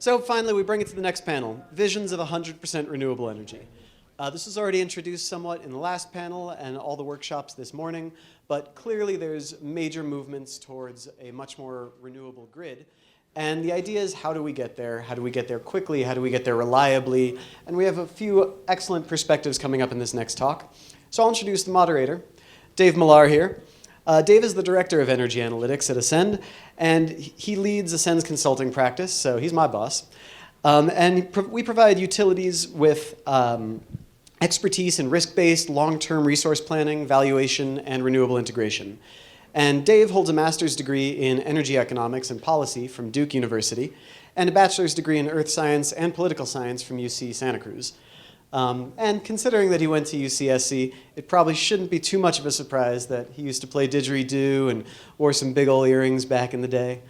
So finally, we bring it to the next panel, visions of 100% renewable energy. This was already introduced somewhat in the last panel and all the workshops this morning, but clearly there's major movements towards a much more renewable grid. And the idea is, how do we get there? How do we get there quickly? How do we get there reliably? And we have a few excellent perspectives coming up in this next talk. So I'll introduce the moderator, Dave Millar here. Dave is the Director of Energy Analytics at Ascend, and he leads Ascend's consulting practice, so he's my boss. We provide utilities with expertise in risk-based, long-term resource planning, valuation, and renewable integration. And Dave holds a master's degree in energy economics and policy from Duke University, and a bachelor's degree in earth science and political science from UC Santa Cruz. And considering that he went to UCSC, it probably shouldn't be too much of a surprise that he used to play didgeridoo and wore some big old earrings back in the day.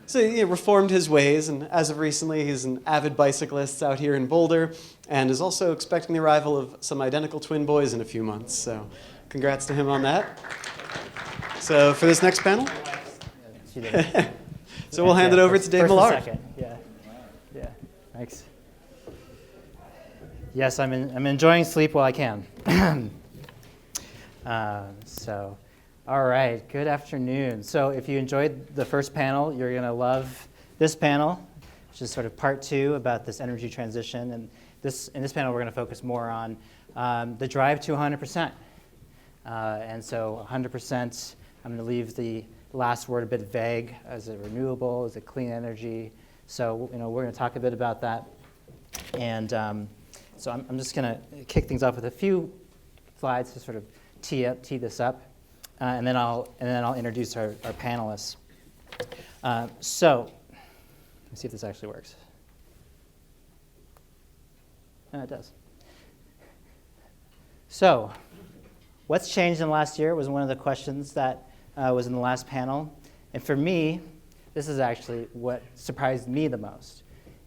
So he reformed his ways, and as of recently, he's an avid bicyclist out here in Boulder, and is also expecting the arrival of some identical twin boys in a few months. So congrats to him on that. So for this next panel, so we'll hand it over to Dave Millar. Yeah, thanks. Yes, I'm enjoying sleep while I can. All right, good afternoon. So if you enjoyed the first panel, you're going to love this panel, which is sort of part two about this energy transition. And in this panel, we're going to focus more on the drive to 100%. And so 100%, I'm going to leave the last word a bit vague. Is it renewable? Is it clean energy? So we're going to talk a bit about that. And so I'm just going to kick things off with a few slides to sort of tee this up. And then I'll introduce our panelists. So let's see if this actually works. It does. So what's changed in the last year was one of the questions that was in the last panel. And for me, this is actually what surprised me the most.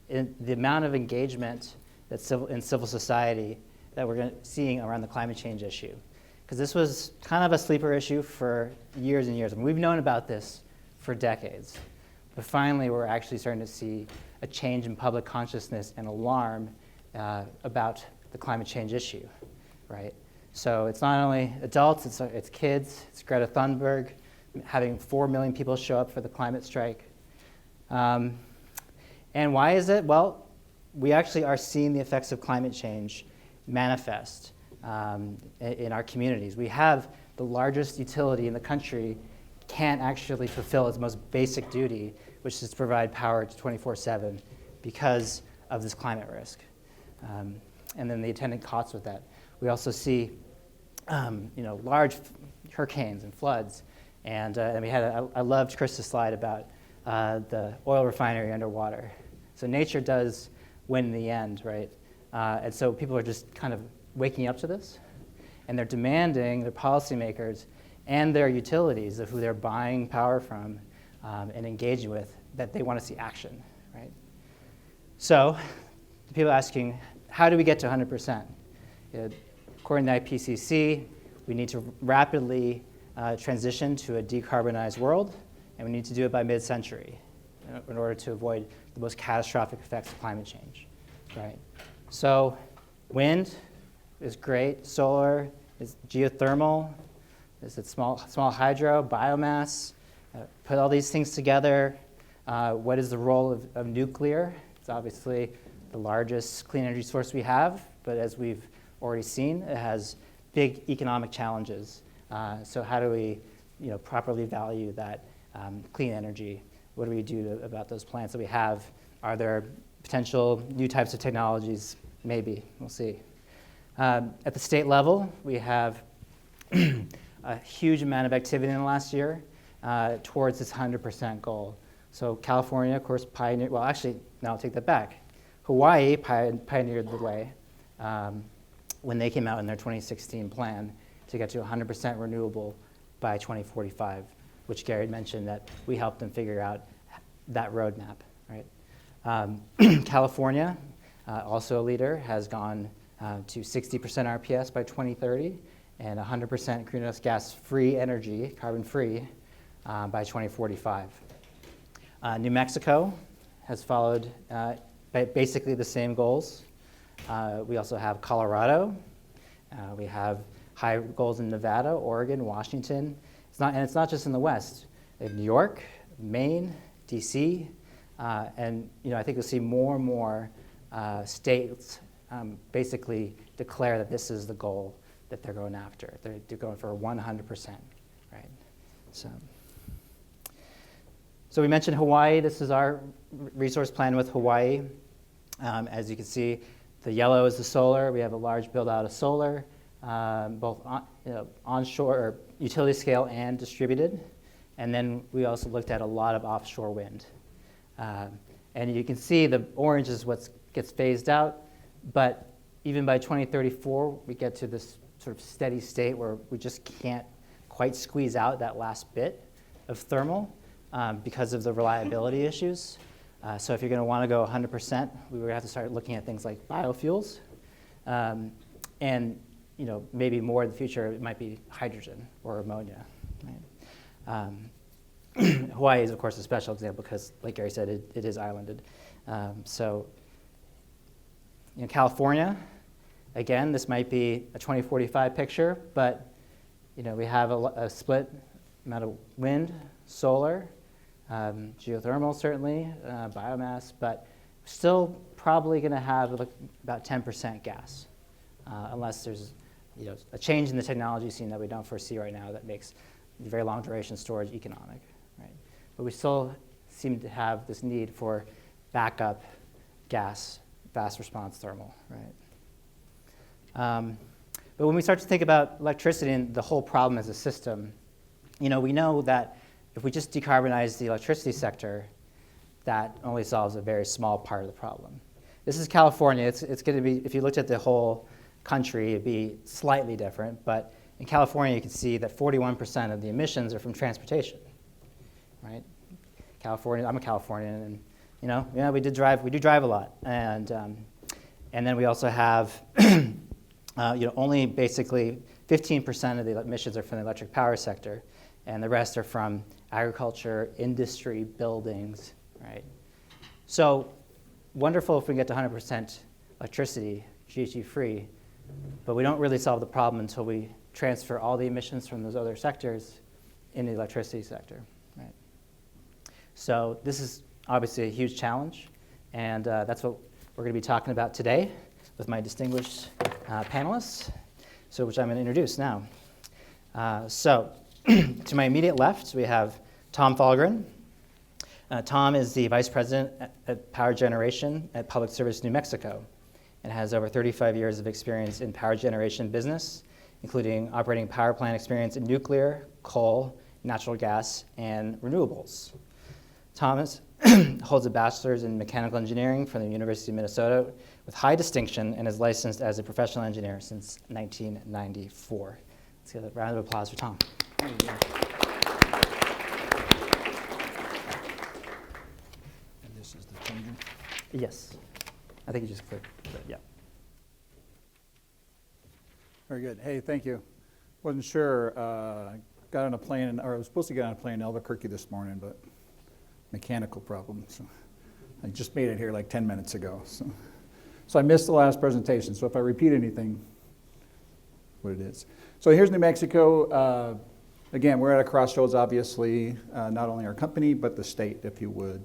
The amount of engagement in civil society that we're seeing around the climate change issue. Because this was kind of a sleeper issue for years and years. I mean, we've known about this for decades. But finally, we're actually starting to see a change in public consciousness and alarm about the climate change issue, right? So it's not only adults, it's kids, it's Greta Thunberg, having 4 million people show up for the climate strike. And why is it? Well, we actually are seeing the effects of climate change manifest in our communities. We have the largest utility in the country can't actually fulfill its most basic duty, which is to provide power 24/7 because of this climate risk. And then the attendant costs with that. We also see large hurricanes and floods. And we had I loved Chris's slide about the oil refinery underwater. So nature does win in the end, right? And so people are just kind of waking up to this, and they're demanding their policymakers and their utilities of who they're buying power from and engaging with that they want to see action, right? So the people asking, how do we get to 100%? According to IPCC, we need to rapidly transition to a decarbonized world, and we need to do it by mid-century in order to avoid the most catastrophic effects of climate change, right? So wind is great, solar is geothermal, is it small hydro, biomass, put all these things together. What is the role of nuclear? It's obviously the largest clean energy source we have, but as we've already seen, it has big economic challenges. So how do we properly value that clean energy? What do we do about those plants that we have? Are there potential new types of technologies? Maybe, we'll see. At the state level, we have a huge amount of activity in the last year towards this 100% goal. So California, of course, pioneered, well, actually, no, I'll take that back. Hawaii pioneered the way when they came out in their 2016 plan to get to 100% renewable by 2045, which Gary had mentioned that we helped them figure out that roadmap, right? California, also a leader, has gone to 60% RPS by 2030 and 100% greenhouse gas-free energy, carbon-free, by 2045. New Mexico has followed basically the same goals. We also have Colorado. We have high goals in Nevada, Oregon, Washington. It's not just in the West. We have New York, Maine, DC, and I think you'll see more and more states basically declare that this is the goal that they're going after. They're going for 100%, right? So we mentioned Hawaii. This is our resource plan with Hawaii. As you can see, the yellow is the solar. We have a large build out of solar, both onshore or utility scale and distributed. And then we also looked at a lot of offshore wind. And you can see the orange is what gets phased out, but even by 2034, we get to this sort of steady state where we just can't quite squeeze out that last bit of thermal because of the reliability issues. So if you're going to want to go 100%, we would have to start looking at things like biofuels, and maybe more in the future it might be hydrogen or ammonia. Right? Hawaii is of course a special example because, like Gary said, it is islanded. So California, again, this might be a 2045 picture, but we have a split amount of wind, solar, geothermal certainly, biomass, but still probably going to have about 10% gas, unless there's a change in the technology scene that we don't foresee right now that makes very long duration storage economic, right? But we still seem to have this need for backup gas, fast response thermal, right? But when we start to think about electricity and the whole problem as a system, we know that if we just decarbonize the electricity sector, that only solves a very small part of the problem. This is California. It's going to be, if you looked at the whole country, it'd be slightly different. But in California, you can see that 41% of the emissions are from transportation, right? California. I'm a Californian, and we do drive a lot, and then we also have only basically 15% of the emissions are from the electric power sector, and the rest are from agriculture, industry, buildings, right? So wonderful if we get to 100% electricity, GHG-free, but we don't really solve the problem until we transfer all the emissions from those other sectors in the electricity sector, right? So this is obviously a huge challenge, and that's what we're going to be talking about today with my distinguished panelists, which I'm going to introduce now. So to my immediate left, we have Tom Fallgren. Tom is the Vice President at Power Generation at Public Service New Mexico and has over 35 years of experience in power generation business, including operating power plant experience in nuclear, coal, natural gas, and renewables. Thomas holds a bachelor's in mechanical engineering from the University of Minnesota with high distinction and is licensed as a professional engineer since 1994. Let's give a round of applause for Tom. And this is the changer? Yes. I think you just click, yeah. Very good. Hey, thank you. Wasn't sure. Got on a plane, or I was supposed to get on a plane in Albuquerque this morning, but mechanical problem. So I just made it here like 10 minutes ago. So I missed the last presentation. So if I repeat anything, what it is. So here's New Mexico. Again, we're at a crossroads, obviously, not only our company, but the state, if you would.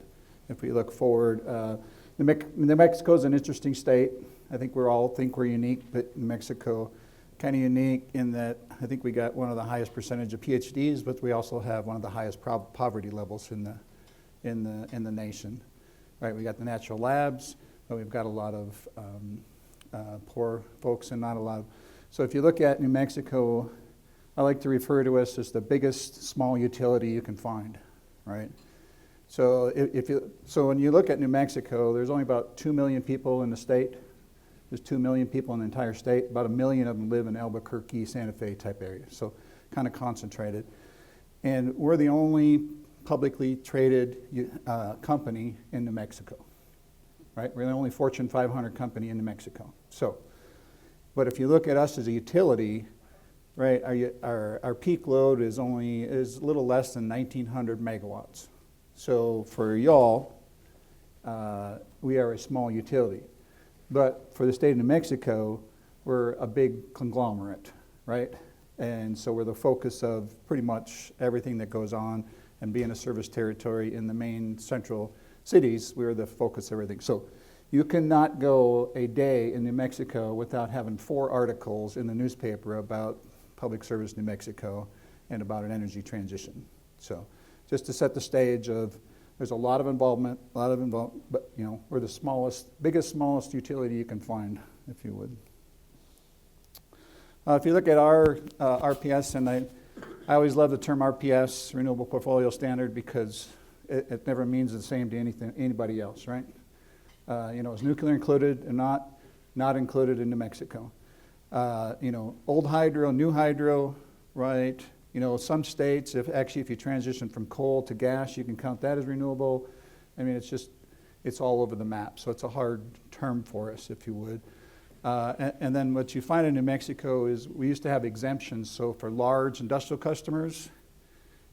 If we look forward, New Mexico is an interesting state. I think we all think we're unique, but New Mexico kind of unique in that I think we got one of the highest percentage of PhDs, but we also have one of the highest poverty levels in the nation. Right? We got the natural labs, but we've got a lot of poor folks and not a lot of. So if you look at New Mexico, I like to refer to us as the biggest small utility you can find, right? So so when you look at New Mexico, there's only about 2 million people in the state. There's 2 million people in the entire state. About 1 million of them live in Albuquerque, Santa Fe type area. So kind of concentrated. And we're the only publicly traded company in New Mexico, right? We're the only Fortune 500 company in New Mexico. So, but if you look at us as a utility, right, our peak load is a little less than 1,900 megawatts. So for y'all, we are a small utility. But for the state of New Mexico, we're a big conglomerate, right? And so we're the focus of pretty much everything that goes on, and being a service territory in the main central cities, we're the focus of everything. So you cannot go a day in New Mexico without having 4 articles in the newspaper about Public Service New Mexico and about an energy transition. So just to set the stage of, there's a lot of involvement, but you know, we're the smallest utility you can find, if you would. If you look at our RPS, and I always love the term RPS, Renewable Portfolio Standard, because it never means the same to anybody else, right? You know, is nuclear included and not included in New Mexico? You know, old hydro, new hydro, right? You know, some states, if you transition from coal to gas, you can count that as renewable. I mean, it's all over the map. So it's a hard term for us, if you would. And then what you find in New Mexico is we used to have exemptions. So for large industrial customers,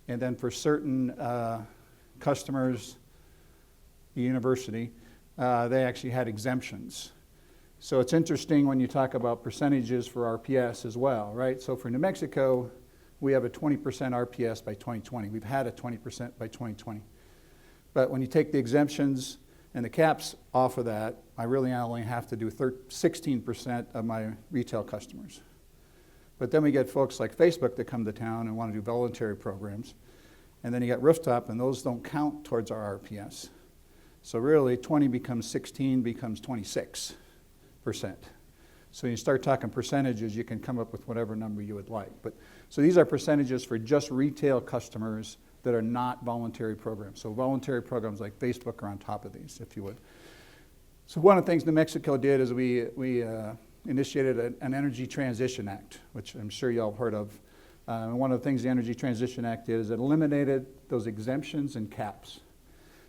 and then for certain customers, the university, they actually had exemptions. So it's interesting when you talk about percentages for RPS as well, right? So for New Mexico, we have a 20% RPS by 2020. We've had a 20% by 2020. But when you take the exemptions and the caps off of that, I really only have to do 16% of my retail customers. But then we get folks like Facebook that come to town and want to do voluntary programs. And then you got rooftop, and those don't count towards our RPS. So really, 20 becomes 16, becomes 26%. So when you start talking percentages, you can come up with whatever number you would like. But so these are percentages for just retail customers that are not voluntary programs. So voluntary programs like Facebook are on top of these, if you would. So one of the things New Mexico did is we initiated an Energy Transition Act, which I'm sure y'all have heard of. And one of the things the Energy Transition Act did is it eliminated those exemptions and caps.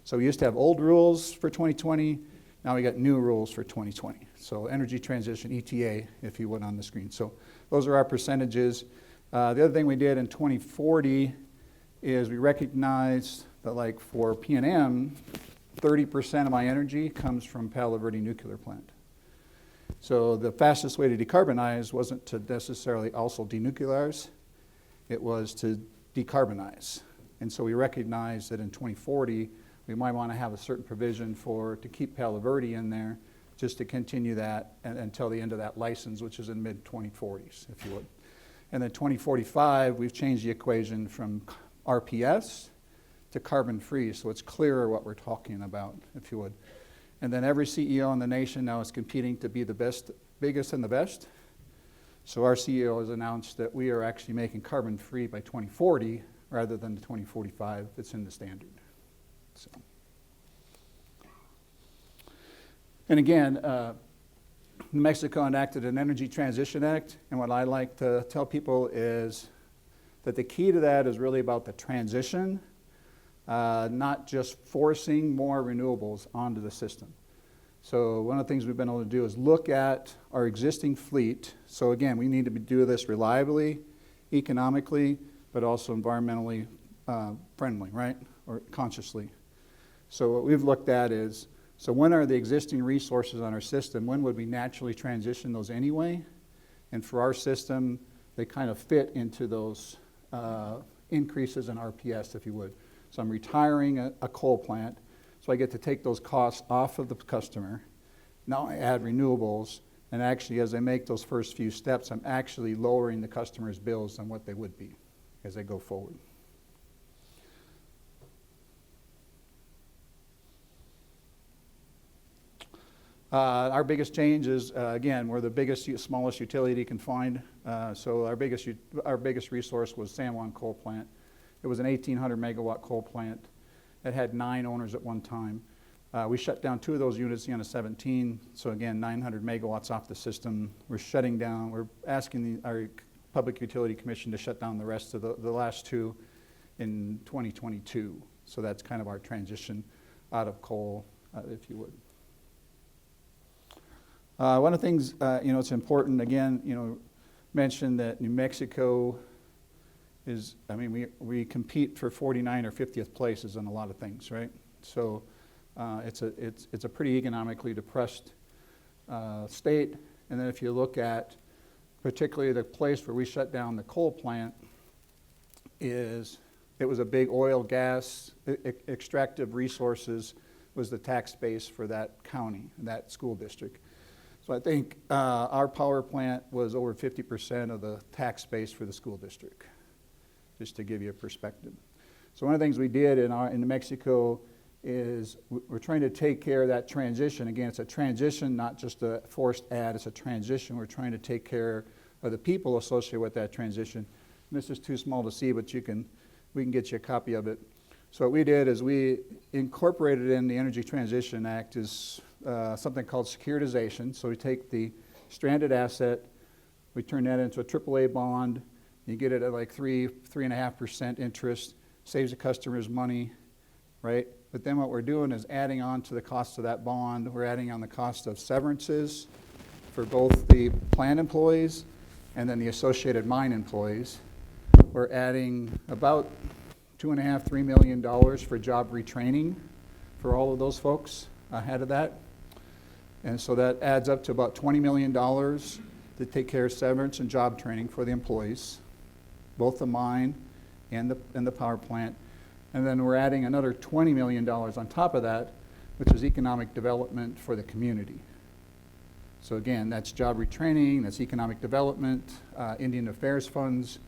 So we used to have old rules for 2020. Now we got new rules for 2020. So Energy Transition, ETA, if you would, on the screen. So those are our percentages. The other thing we did in 2040 is we recognized that, like, for PNM, 30% of my energy comes from Palo Verde nuclear plant. So the fastest way to decarbonize wasn't to necessarily also denuclearize, it was to decarbonize. And so we recognized that in 2040, we might want to have a certain provision to keep Palo Verde in there, just to continue that until the end of that license, which is in mid-2040s, if you would. And then 2045, we've changed the equation from RPS to carbon-free, so it's clearer what we're talking about, if you would. And then every CEO in the nation now is competing to be the best, biggest and the best. So our CEO has announced that we are actually making carbon-free by 2040 rather than the 2045 that's in the standard. So. And again, New Mexico enacted an Energy Transition Act, and what I like to tell people is that the key to that is really about the transition, not just forcing more renewables onto the system. So one of the things we've been able to do is look at our existing fleet. So again, we need to do this reliably, economically, but also environmentally friendly, right? Or consciously. So what we've looked at is, so when are the existing resources on our system, when would we naturally transition those anyway? And for our system, they kind of fit into those increases in RPS, if you would. So I'm retiring a coal plant, so I get to take those costs off of the customer. Now I add renewables, and actually as I make those first few steps, I'm actually lowering the customer's bills than what they would be as I go forward. Our biggest change is, again, we're the smallest utility you can find. So our biggest resource was San Juan Coal Plant. It was an 1,800 megawatt coal plant. It had 9 owners at one time. We shut down 2 of those units, the end of 17. So again, 900 megawatts off the system. We're shutting down. We're asking our Public Utility Commission to shut down the rest of the last 2 in 2022. So that's kind of our transition out of coal, if you would. One of the things, it's important, again, mention that New Mexico is, we compete for 49 or 50th places on a lot of things, right? So It's a pretty economically depressed state. And then if you look at particularly the place where we shut down the coal plant, it was a big oil, gas, extractive resources was the tax base for that county, that school district. So I think our power plant was over 50% of the tax base for the school district, just to give you a perspective. So one of the things we did in New Mexico is we're trying to take care of that transition. Again, it's a transition, not just a forced add, it's a transition. We're trying to take care of the people associated with that transition. And this is too small to see, but we can get you a copy of it. So what we did is we incorporated in the Energy Transition Act is something called securitization. So we take the stranded asset, we turn that into a AAA bond, you get it at like 3.5% interest, saves the customers money, right? But then what we're doing is adding on to the cost of that bond, we're adding on the cost of severances for both the plant employees and then the associated mine employees. We're adding about $2.5–3 million for job retraining for all of those folks ahead of that. And so that adds up to about $20 million to take care of severance and job training for the employees, both the mine and the power plant. And then we're adding another $20 million on top of that, which is economic development for the community. So again, that's job retraining, that's economic development, Indian Affairs funds.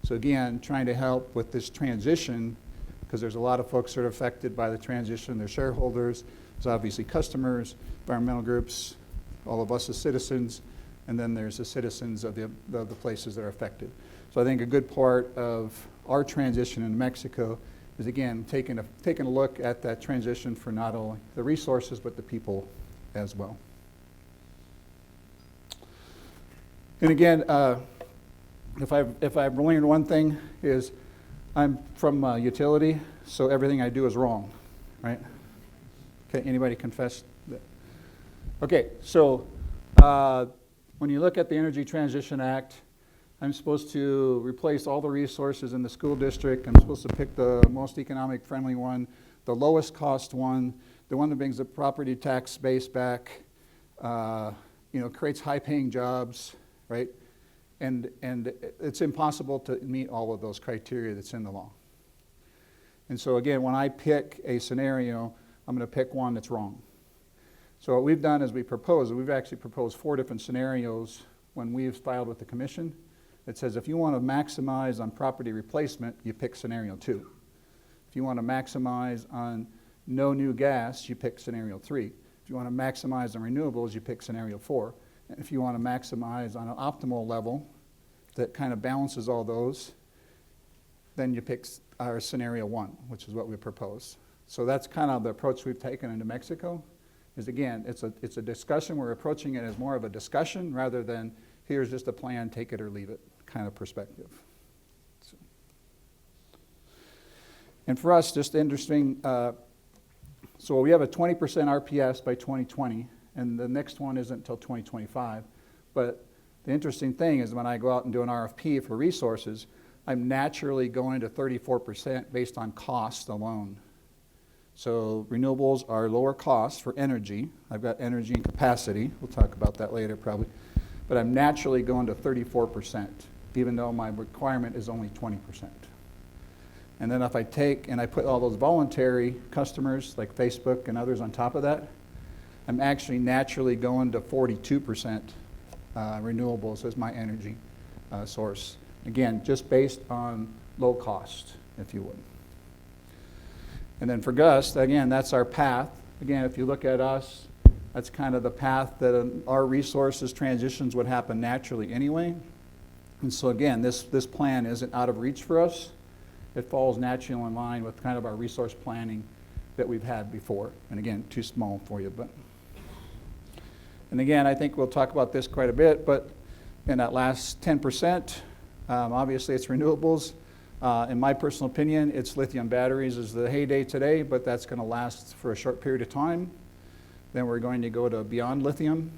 So again, trying to help with this transition, because there's a lot of folks that are affected by the transition. There's shareholders, there's obviously customers, environmental groups, all of us as citizens, and then there's the citizens of the places that are affected. So I think a good part of our transition in Mexico is, again, taking a look at that transition for not only the resources, but the people as well. And again, if I've learned one thing is I'm from utility, so everything I do is wrong, right? Okay, anybody confess that? Okay, so when you look at the Energy Transition Act, I'm supposed to replace all the resources in the school district. I'm supposed to pick the most economic friendly one, the lowest cost one, the one that brings the property tax base back, creates high paying jobs, right? And it's impossible to meet all of those criteria that's in the law. And so again, when I pick a scenario, I'm going to pick one that's wrong. So what we've done is we've actually proposed 4 different scenarios when we've filed with the commission. It says if you want to maximize on property replacement, you pick scenario 2. If you want to maximize on no new gas, you pick scenario 3. If you want to maximize on renewables, you pick scenario 4. And if you want to maximize on an optimal level that kind of balances all those, then you pick our scenario 1, which is what we propose. So that's kind of the approach we've taken into Mexico. Is again, it's a discussion. We're approaching it as more of a discussion rather than here's just a plan, take it or leave it kind of perspective. And for us, just interesting, so we have a 20% RPS by 2020, and the next one isn't until 2025. But the interesting thing is when I go out and do an RFP for resources, I'm naturally going to 34% based on cost alone. So renewables are lower cost for energy. I've got energy and capacity. We'll talk about that later probably. But I'm naturally going to 34%, even though my requirement is only 20%. And then if I take and I put all those voluntary customers like Facebook and others on top of that, I'm actually naturally going to 42% renewables as my energy source. Again, just based on low cost, if you would. And then for Gus, again, that's our path. Again, if you look at us, that's kind of the path that our resources transitions would happen naturally anyway. And so again, this plan isn't out of reach for us. It falls naturally in line with kind of our resource planning that we've had before. And again, too small for you, but. And again, I think we'll talk about this quite a bit, but in that last 10%, obviously it's renewables. In my personal opinion, it's lithium batteries is the heyday today, but that's going to last for a short period of time. Then we're going to go to beyond lithium.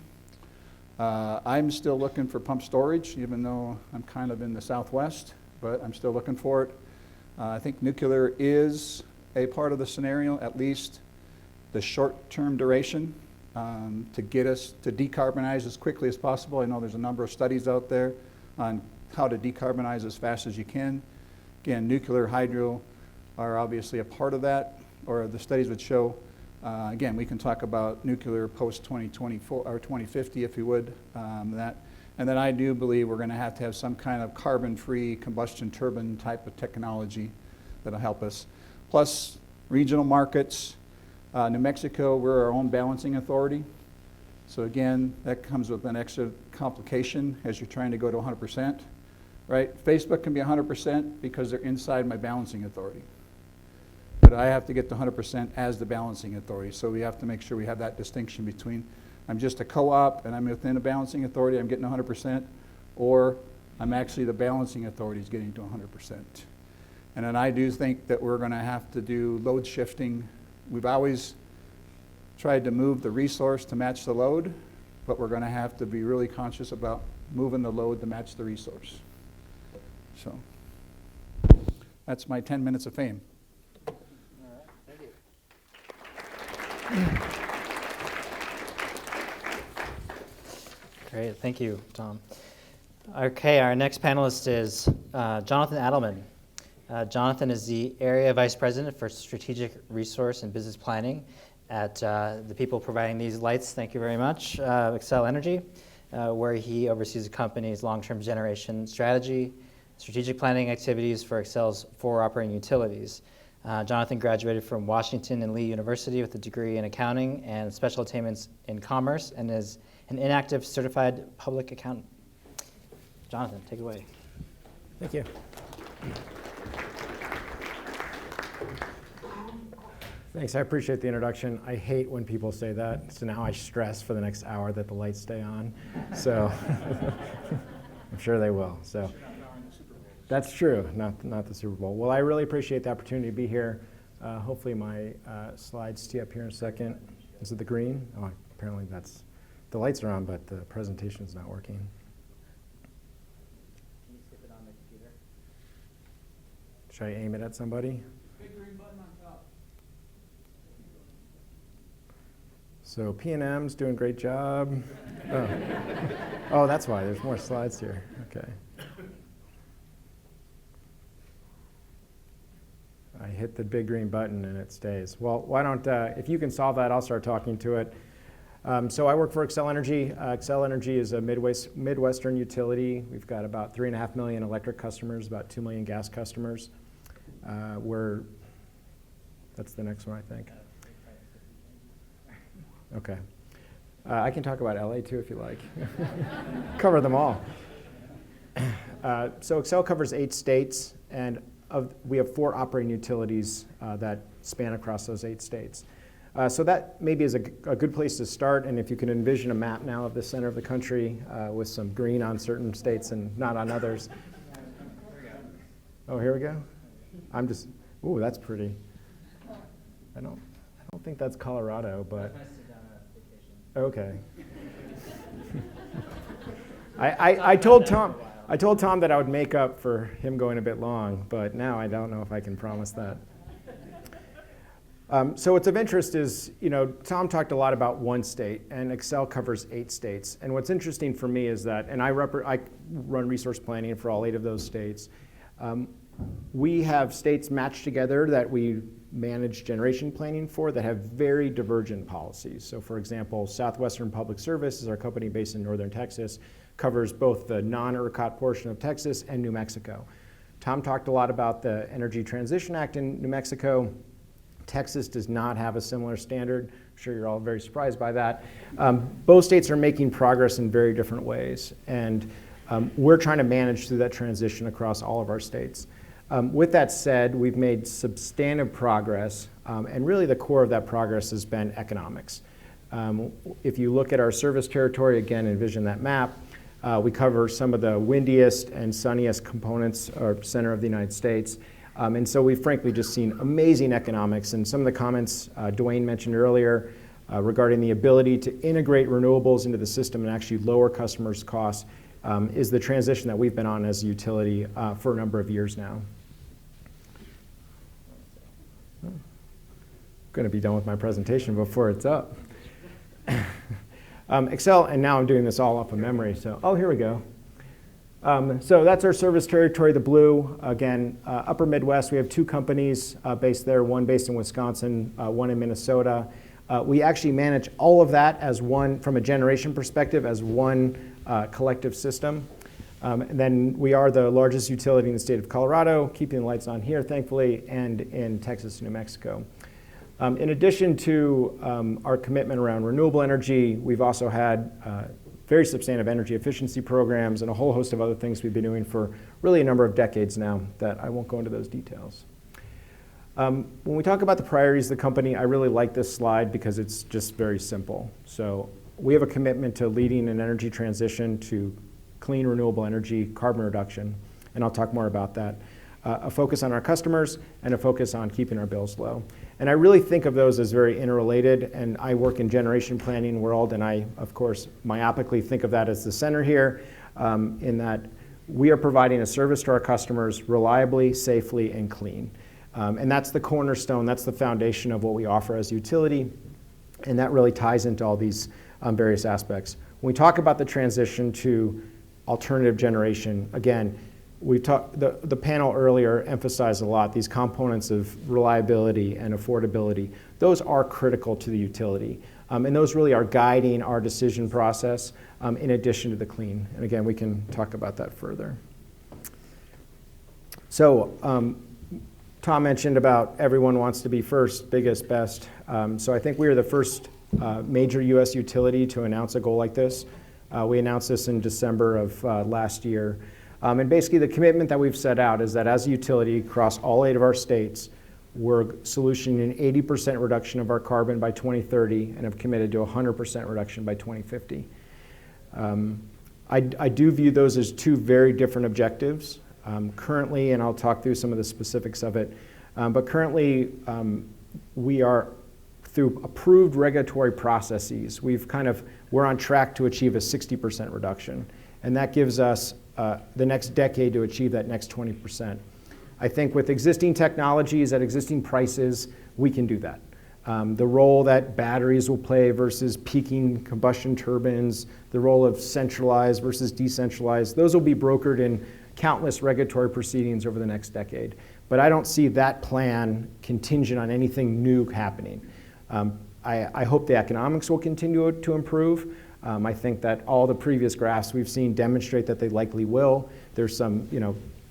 I'm still looking for pump storage, even though I'm kind of in the Southwest, but I'm still looking for it. I think nuclear is a part of the scenario, at least the short-term duration to get us to decarbonize as quickly as possible. I know there's a number of studies out there on how to decarbonize as fast as you can. Again, nuclear, hydro are obviously a part of that, or the studies would show. Again, we can talk about nuclear post-2024 or 2050 if you would, that. And then I do believe we're going to have some kind of carbon-free combustion turbine type of technology that'll help us. Plus, regional markets. New Mexico, we're our own balancing authority. So again, that comes with an extra complication as you're trying to go to 100%, right? Facebook can be 100% because they're inside my balancing authority. But I have to get to 100% as the balancing authority. So we have to make sure we have that distinction between I'm just a co-op and I'm within a balancing authority, I'm getting 100%, or I'm actually the balancing authority is getting to 100%. And then I do think that we're going to have to do load shifting. We've always tried to move the resource to match the load, but we're going to have to be really conscious about moving the load to match the resource. So that's my 10 minutes of fame. All right, thank you. Great, thank you, Tom. Okay, our next panelist is Jonathan Adelman. Jonathan is the Area Vice President for Strategic Resource and Business Planning at the people providing these lights, thank you very much, Xcel Energy, where he oversees the company's long-term generation strategy, strategic planning activities for Xcel's 4 operating utilities. Jonathan graduated from Washington and Lee University with a degree in accounting and special attainments in commerce and is an inactive certified public accountant. Jonathan, take it away. Thank you. Thanks, I appreciate the introduction. I hate when people say that, so now I stress for the next hour that the lights stay on. So I'm sure they will. So that's true, not the Super Bowl. Well, I really appreciate the opportunity to be here. Hopefully my slides tee up here in a second. Is it the green? Oh, apparently that's, the lights are on, but the presentation's not working. Can you skip it on the computer? Should I aim it at somebody? Big green button on top. So P&M's doing a great job. Oh. Oh, that's why, there's more slides here, okay. I hit the big green button and it stays. Well, why don't, if you can solve that, I'll start talking to it. So I work for Xcel Energy. Xcel Energy is a Midwestern utility. We've got about 3.5 million electric customers, about 2 million gas customers. That's the next one, I think. Okay. I can talk about LA too if you like. Cover them all. So Xcel covers 8 states, and we have 4 operating utilities that span across those 8 states. So that maybe is a good place to start, and if you can envision a map now of the center of the country with some green on certain states and not on others. Oh, here we go. I'm just, ooh, that's pretty. I don't think that's Colorado, but. Okay. I told Tom that I would make up for him going a bit long, but now I don't know if I can promise that. So what's of interest is, Tom talked a lot about one state, and Xcel covers 8 states. And what's interesting for me is that, and I run resource planning for all 8 of those states. We have states matched together that we manage generation planning for that have very divergent policies. So for example, Southwestern Public Service is our company based in northern Texas, covers both the non-ERCOT portion of Texas and New Mexico. Tom talked a lot about the Energy Transition Act in New Mexico. Texas does not have a similar standard. I'm sure you're all very surprised by that. Both states are making progress in very different ways, and we're trying to manage through that transition across all of our states. With that said, we've made substantive progress, and really the core of that progress has been economics. If you look at our service territory, again, envision that map, we cover some of the windiest and sunniest components or center of the United States. And so we've frankly just seen amazing economics, and some of the comments Dwayne mentioned earlier regarding the ability to integrate renewables into the system and actually lower customers' costs is the transition that we've been on as a utility for a number of years now. going to be done with my presentation before it's up. Xcel, and now I'm doing this all off of memory, so, oh, here we go. So that's our service territory, the blue. Again, upper Midwest, we have 2 companies based there, one based in Wisconsin, one in Minnesota. We actually manage all of that as one, from a generation perspective, as one collective system. And then we are the largest utility in the state of Colorado, keeping the lights on here, thankfully, and in Texas and New Mexico. In addition to our commitment around renewable energy, we've also had very substantive energy efficiency programs and a whole host of other things we've been doing for really a number of decades now that I won't go into those details. When we talk about the priorities of the company, I really like this slide because it's just very simple. So we have a commitment to leading an energy transition to clean, renewable energy, carbon reduction, and I'll talk more about that. A focus on our customers, and a focus on keeping our bills low. And I really think of those as very interrelated, and I work in generation planning world, and I, of course, myopically think of that as the center here, in that we are providing a service to our customers reliably, safely, and clean. And that's the cornerstone, that's the foundation of what we offer as a utility, and that really ties into all these various aspects. When we talk about the transition to alternative generation, again, we talked, the panel earlier emphasized a lot these components of reliability and affordability. Those are critical to the utility, and those really are guiding our decision process in addition to the clean. And again, we can talk about that further. So Tom mentioned about everyone wants to be first, biggest, best. So I think we are the first major US utility to announce a goal like this. We announced this in December of last year. And basically the commitment that we've set out is that as a utility across all 8 of our states, we're solutioning an 80% reduction of our carbon by 2030 and have committed to a 100% reduction by 2050. I do view those as 2 very different objectives. Currently, and I'll talk through some of the specifics of it, but currently we are, through approved regulatory processes, we're on track to achieve a 60% reduction. And that gives us the next decade to achieve that next 20%. I think with existing technologies at existing prices, we can do that. The role that batteries will play versus peaking combustion turbines, the role of centralized versus decentralized, those will be brokered in countless regulatory proceedings over the next decade. But I don't see that plan contingent on anything new happening. I hope the economics will continue to improve. I think that all the previous graphs we've seen demonstrate that they likely will. There's some,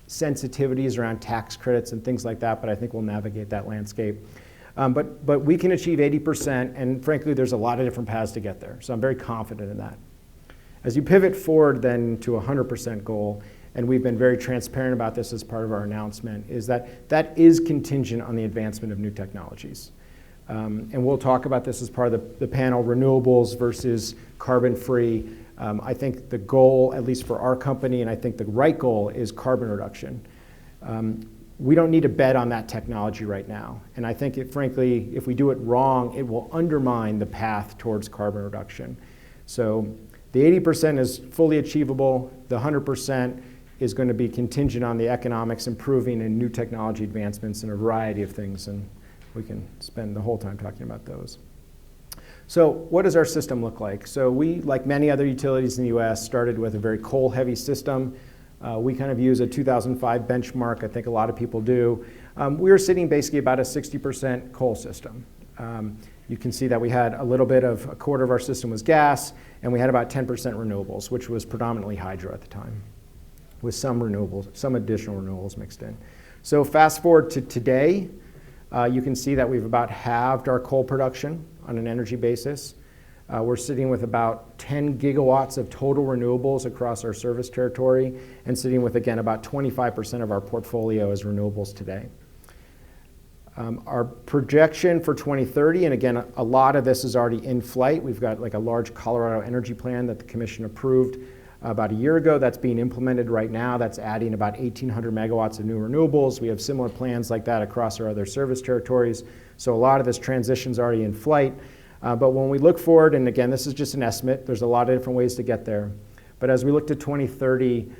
sensitivities around tax credits and things like that, but I think we'll navigate that landscape. But we can achieve 80%, and frankly, there's a lot of different paths to get there. So I'm very confident in that. As you pivot forward then to a 100% goal, and we've been very transparent about this as part of our announcement, is that is contingent on the advancement of new technologies. And we'll talk about this as part of the panel, renewables versus carbon-free. I think the goal, at least for our company, and I think the right goal, is carbon reduction. We don't need to bet on that technology right now. And I think, frankly, if we do it wrong, it will undermine the path towards carbon reduction. So the 80% is fully achievable. The 100% is going to be contingent on the economics improving and new technology advancements in a variety of things. And we can spend the whole time talking about those. So what does our system look like? So we, like many other utilities in the US, started with a very coal-heavy system. We kind of use a 2005 benchmark. I think a lot of people do. We were sitting basically about a 60% coal system. You can see that we had a little bit of, a quarter of our system was gas, and we had about 10% renewables, which was predominantly hydro at the time, with some renewables, some additional renewables mixed in. So fast forward to today, you can see that we've about halved our coal production on an energy basis. We're sitting with about 10 gigawatts of total renewables across our service territory, and sitting with, again, about 25% of our portfolio as renewables today. Our projection for 2030, and again, a lot of this is already in flight. We've got like a large Colorado energy plan that the commission approved about a year ago that's being implemented right now. That's adding about 1,800 megawatts of new renewables. We have similar plans like that across our other service territories. So a lot of this transition is already in flight. But when we look forward, and again, this is just an estimate, there's a lot of different ways to get there. But as we look to 2030,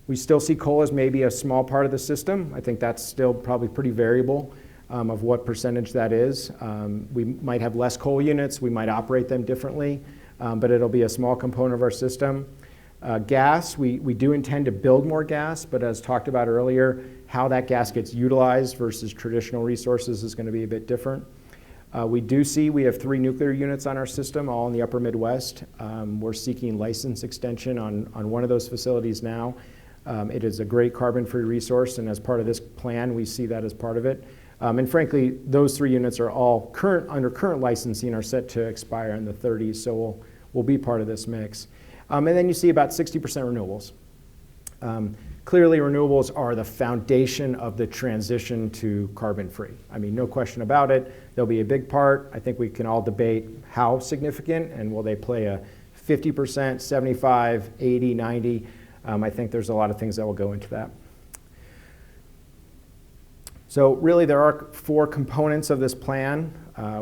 we still see coal as maybe a small part of the system. I think that's still probably pretty variable. of what percentage that is. We might have less coal units, we might operate them differently, but it'll be a small component of our system. Gas, we do intend to build more gas, but as talked about earlier, how that gas gets utilized versus traditional resources is going to be a bit different. We have 3 nuclear units on our system, all in the upper Midwest. We're seeking license extension on one of those facilities now. It is a great carbon-free resource, and as part of this plan, we see that as part of it. And frankly, those 3 units are all under current licensing are set to expire in the 30s, so we'll be part of this mix. And then you see about 60% renewables. Clearly, renewables are the foundation of the transition to carbon-free. I mean, no question about it. They'll be a big part. I think we can all debate how significant, and will they play a 50%, 75, 80, 90? I think there's a lot of things that will go into that. So really, there are 4 components of this plan.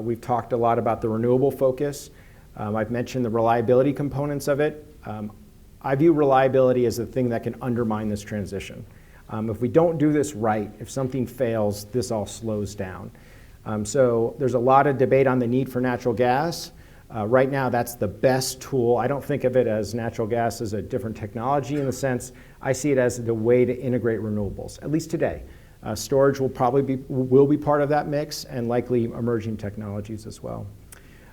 We've talked a lot about the renewable focus. I've mentioned the reliability components of it. I view reliability as the thing that can undermine this transition. If we don't do this right, if something fails, this all slows down. So there's a lot of debate on the need for natural gas. Right now, that's the best tool. I don't think of it as natural gas as a different technology in the sense, I see it as the way to integrate renewables, at least today. Storage will be part of that mix, and likely emerging technologies as well.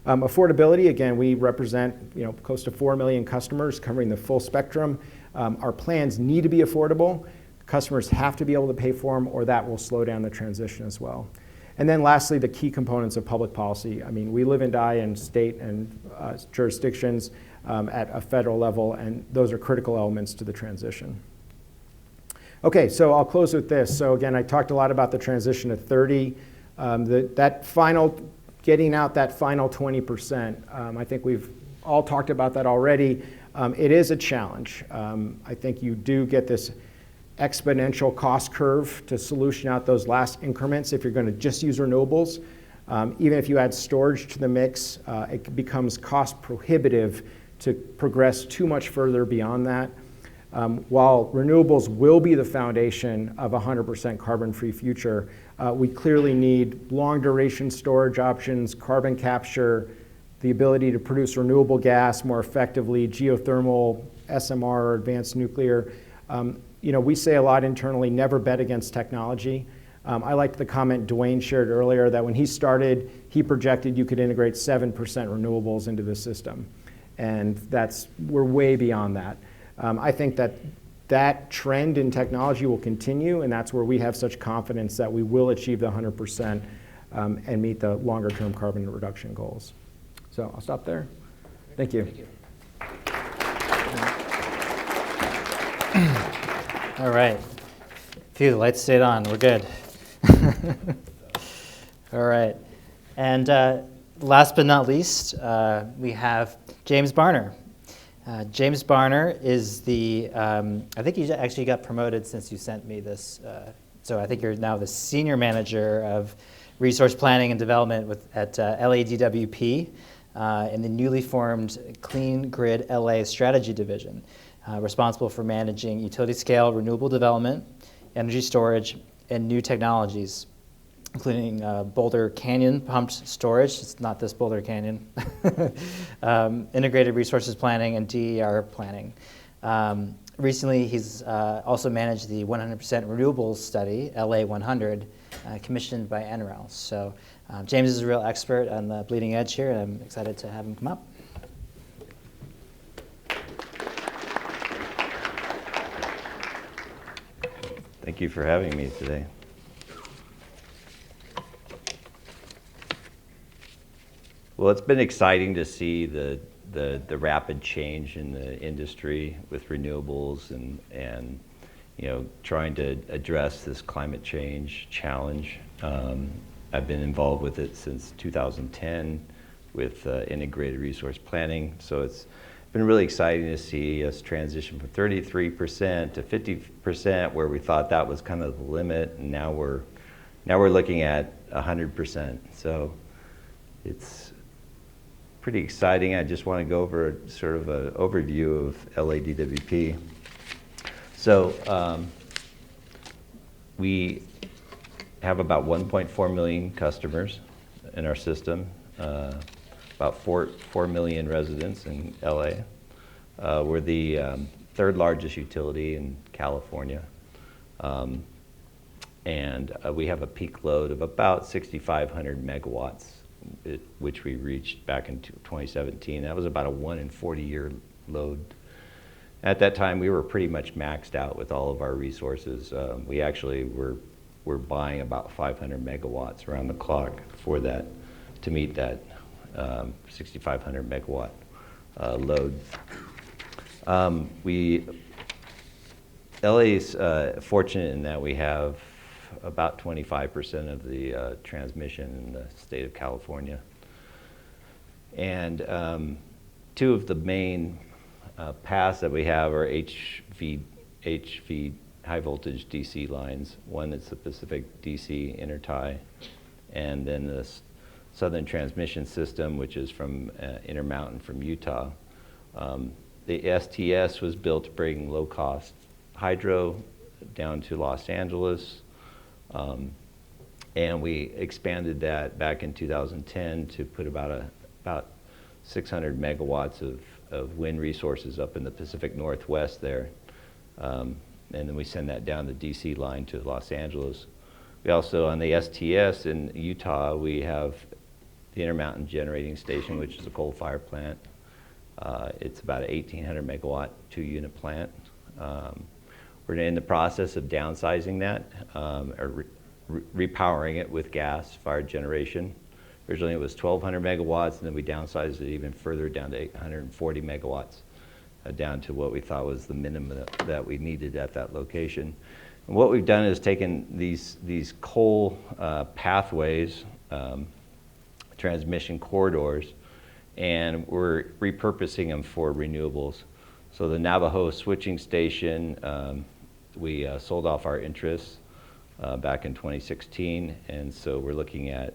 Affordability, again, we represent close to 4 million customers covering the full spectrum. Our plans need to be affordable. Customers have to be able to pay for them, or that will slow down the transition as well. And then lastly, the key components of public policy. I mean, we live and die in state and jurisdictions at a federal level, and those are critical elements to the transition. Okay, so I'll close with this. So again, I talked a lot about the transition to 30. Getting out that final 20%, I think we've all talked about that already. It is a challenge. I think you do get this exponential cost curve to solution out those last increments if you're going to just use renewables. Even if you add storage to the mix, it becomes cost prohibitive to progress too much further beyond that. While renewables will be the foundation of a 100% carbon-free future, we clearly need long-duration storage options, carbon capture, the ability to produce renewable gas more effectively, geothermal, SMR, or advanced nuclear. We say a lot internally, never bet against technology. I liked the comment Dwayne shared earlier that when he started, he projected you could integrate 7% renewables into the system. And we're way beyond that. I think that trend in technology will continue, and that's where we have such confidence that we will achieve the 100% and meet the longer-term carbon reduction goals. So I'll stop there. Thank you. Thank you. All right. Phew, the lights stayed on. We're good. All right. And last but not least, we have James Barner. James Barner is I think you actually got promoted since you sent me this. So I think you're now the Senior Manager of Resource Planning and Development at LADWP in the newly formed Clean Grid LA Strategy Division, responsible for managing utility-scale renewable development, energy storage, and new technologies, including Boulder Canyon pumped storage. It's not this Boulder Canyon. Integrated resources planning and DER planning. Recently, he's also managed the 100% renewables study, LA 100, commissioned by NREL. So James is a real expert on the bleeding edge here, and I'm excited to have him come up. Thank you for having me today. Well, it's been exciting to see the rapid change in the industry with renewables and trying to address this climate change challenge. I've been involved with it since 2010 with integrated resource planning. So it's been really exciting to see us transition from 33% to 50%, where we thought that was kind of the limit, and now we're looking at 100%. So it's pretty exciting. I just want to go over sort of an overview of LADWP. So we have about 1.4 million customers in our system, about 4 million residents in LA. We're the third largest utility in California. And we have a peak load of about 6,500 megawatts, which we reached back in 2017. That was about a 1 in 40-year load. At that time, we were pretty much maxed out with all of our resources. We actually were buying about 500 megawatts around the clock for that, to meet that 6,500 megawatt load. LA is fortunate in that we have about 25% of the transmission in the state of California. And two of the main paths that we have are HV high voltage DC lines. One is the Pacific DC intertie, and then the Southern Transmission System, which is from Intermountain from Utah. The STS was built to bring low-cost hydro down to Los Angeles, and we expanded that back in 2010 to put about 600 megawatts of wind resources up in the Pacific Northwest there. And then we send that down the DC line to Los Angeles. We also, on the STS in Utah, we have the Intermountain Generating Station, which is a coal-fired plant. It's about an 1,800 megawatt 2-unit plant. We're in the process of downsizing that, or repowering it with gas-fired generation. Originally it was 1,200 megawatts, and then we downsized it even further down to 840 megawatts, down to what we thought was the minimum that we needed at that location. And what we've done is taken these coal pathways, transmission corridors, and we're repurposing them for renewables. So the Navajo switching station, we sold off our interests back in 2016, and so we're looking at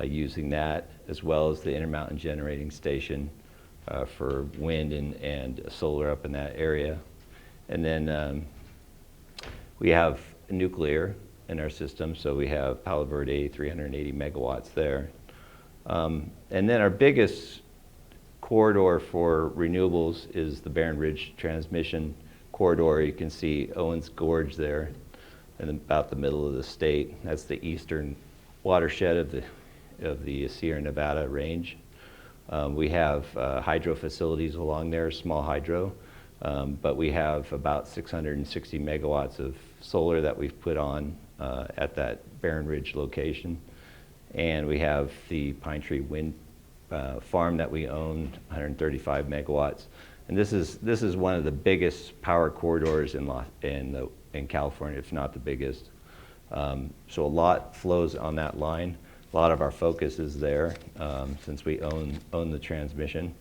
using that, as well as the Intermountain Generating Station for wind and solar up in that area. And then we have nuclear in our system, so we have Palo Verde, 380 megawatts there. And then our biggest corridor for renewables is the Barren Ridge Transmission Corridor. You can see Owens Gorge there in about the middle of the state. That's the eastern watershed of the Sierra Nevada range. We have hydro facilities along there, small hydro, but we have about 660 megawatts of solar that we've put on at that Barren Ridge location. And we have the Pine Tree Wind farm that we own, 135 megawatts. And this is one of the biggest power corridors in California, if not the biggest. So a lot flows on that line. A lot of our focus is there since we own the transmission.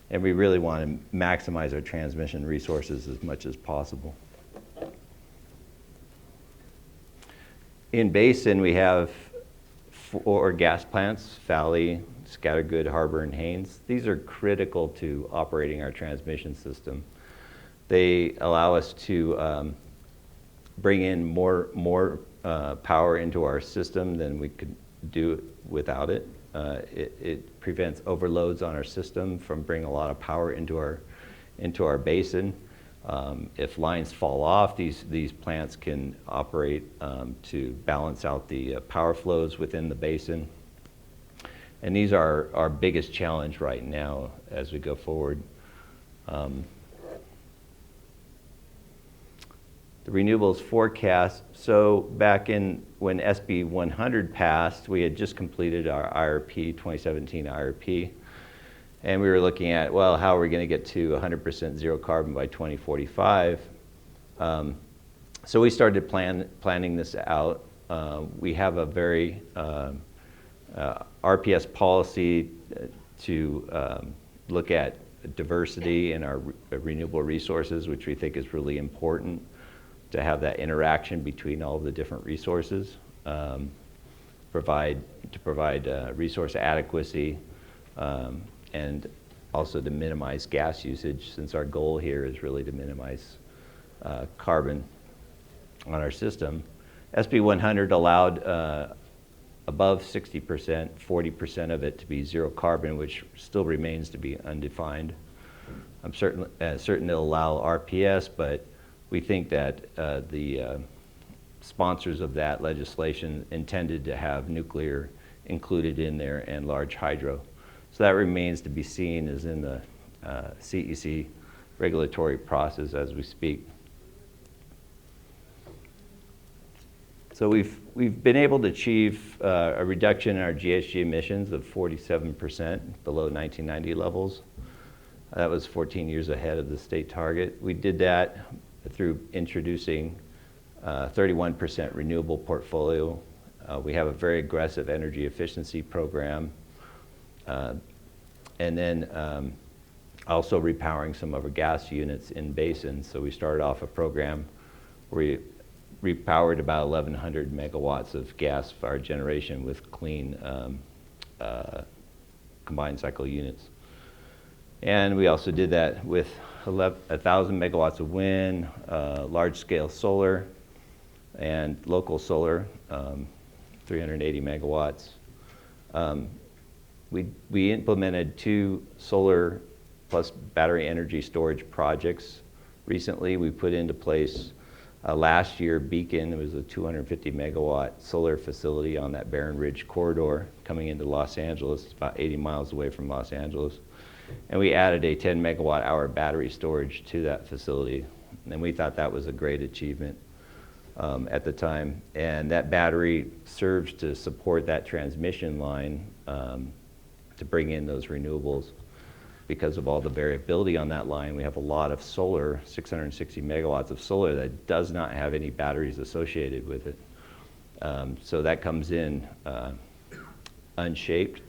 And we really want to maximize our transmission resources as much as possible. In Basin, we have 4 gas plants, Valley, Scattergood, Harbor, and Haines. These are critical to operating our transmission system. They allow us to bring in more power into our system than we could do without it. It prevents overloads on our system from bringing a lot of power into our basin. If lines fall off, these plants can operate to balance out the power flows within the basin. And these are our biggest challenge right now as we go forward. The Renewables Forecast. So back when SB 100 passed, we had just completed our IRP, 2017 IRP. And we were looking at, well, how are we going to get to 100% zero carbon by 2045? So we started planning this out. We have a very RPS policy to look at diversity in our renewable resources, which we think is really important, to have that interaction between all of the different resources, provide resource adequacy, and also to minimize gas usage, since our goal here is really to minimize carbon on our system. SB 100 allowed above 60%, 40% of it to be zero carbon, which still remains to be undefined. I'm certain it'll allow RPS, but we think that the sponsors of that legislation intended to have nuclear included in there and large hydro. So that remains to be seen as in the CEC regulatory process as we speak. So we've been able to achieve a reduction in our GHG emissions of 47% below 1990 levels. That was 14 years ahead of the state target. We did that through introducing 31% renewable portfolio. We have a very aggressive energy efficiency program. And then also repowering some of our gas units in basins. So we started off a program where we repowered about 1,100 megawatts of gas-fired generation with clean combined cycle units. And we also did that with 1,000 megawatts of wind, large-scale solar, and local solar, 380 megawatts. We implemented 2 solar plus battery energy storage projects recently. We put into place last year Beacon. It was a 250 megawatt solar facility on that Barren Ridge corridor coming into Los Angeles. It's about 80 miles away from Los Angeles. And we added a 10 megawatt hour battery storage to that facility. And we thought that was a great achievement at the time. And that battery serves to support that transmission line to bring in those renewables. Because of all the variability on that line, we have a lot of solar, 660 megawatts of solar that does not have any batteries associated with it. So that comes in unshaped.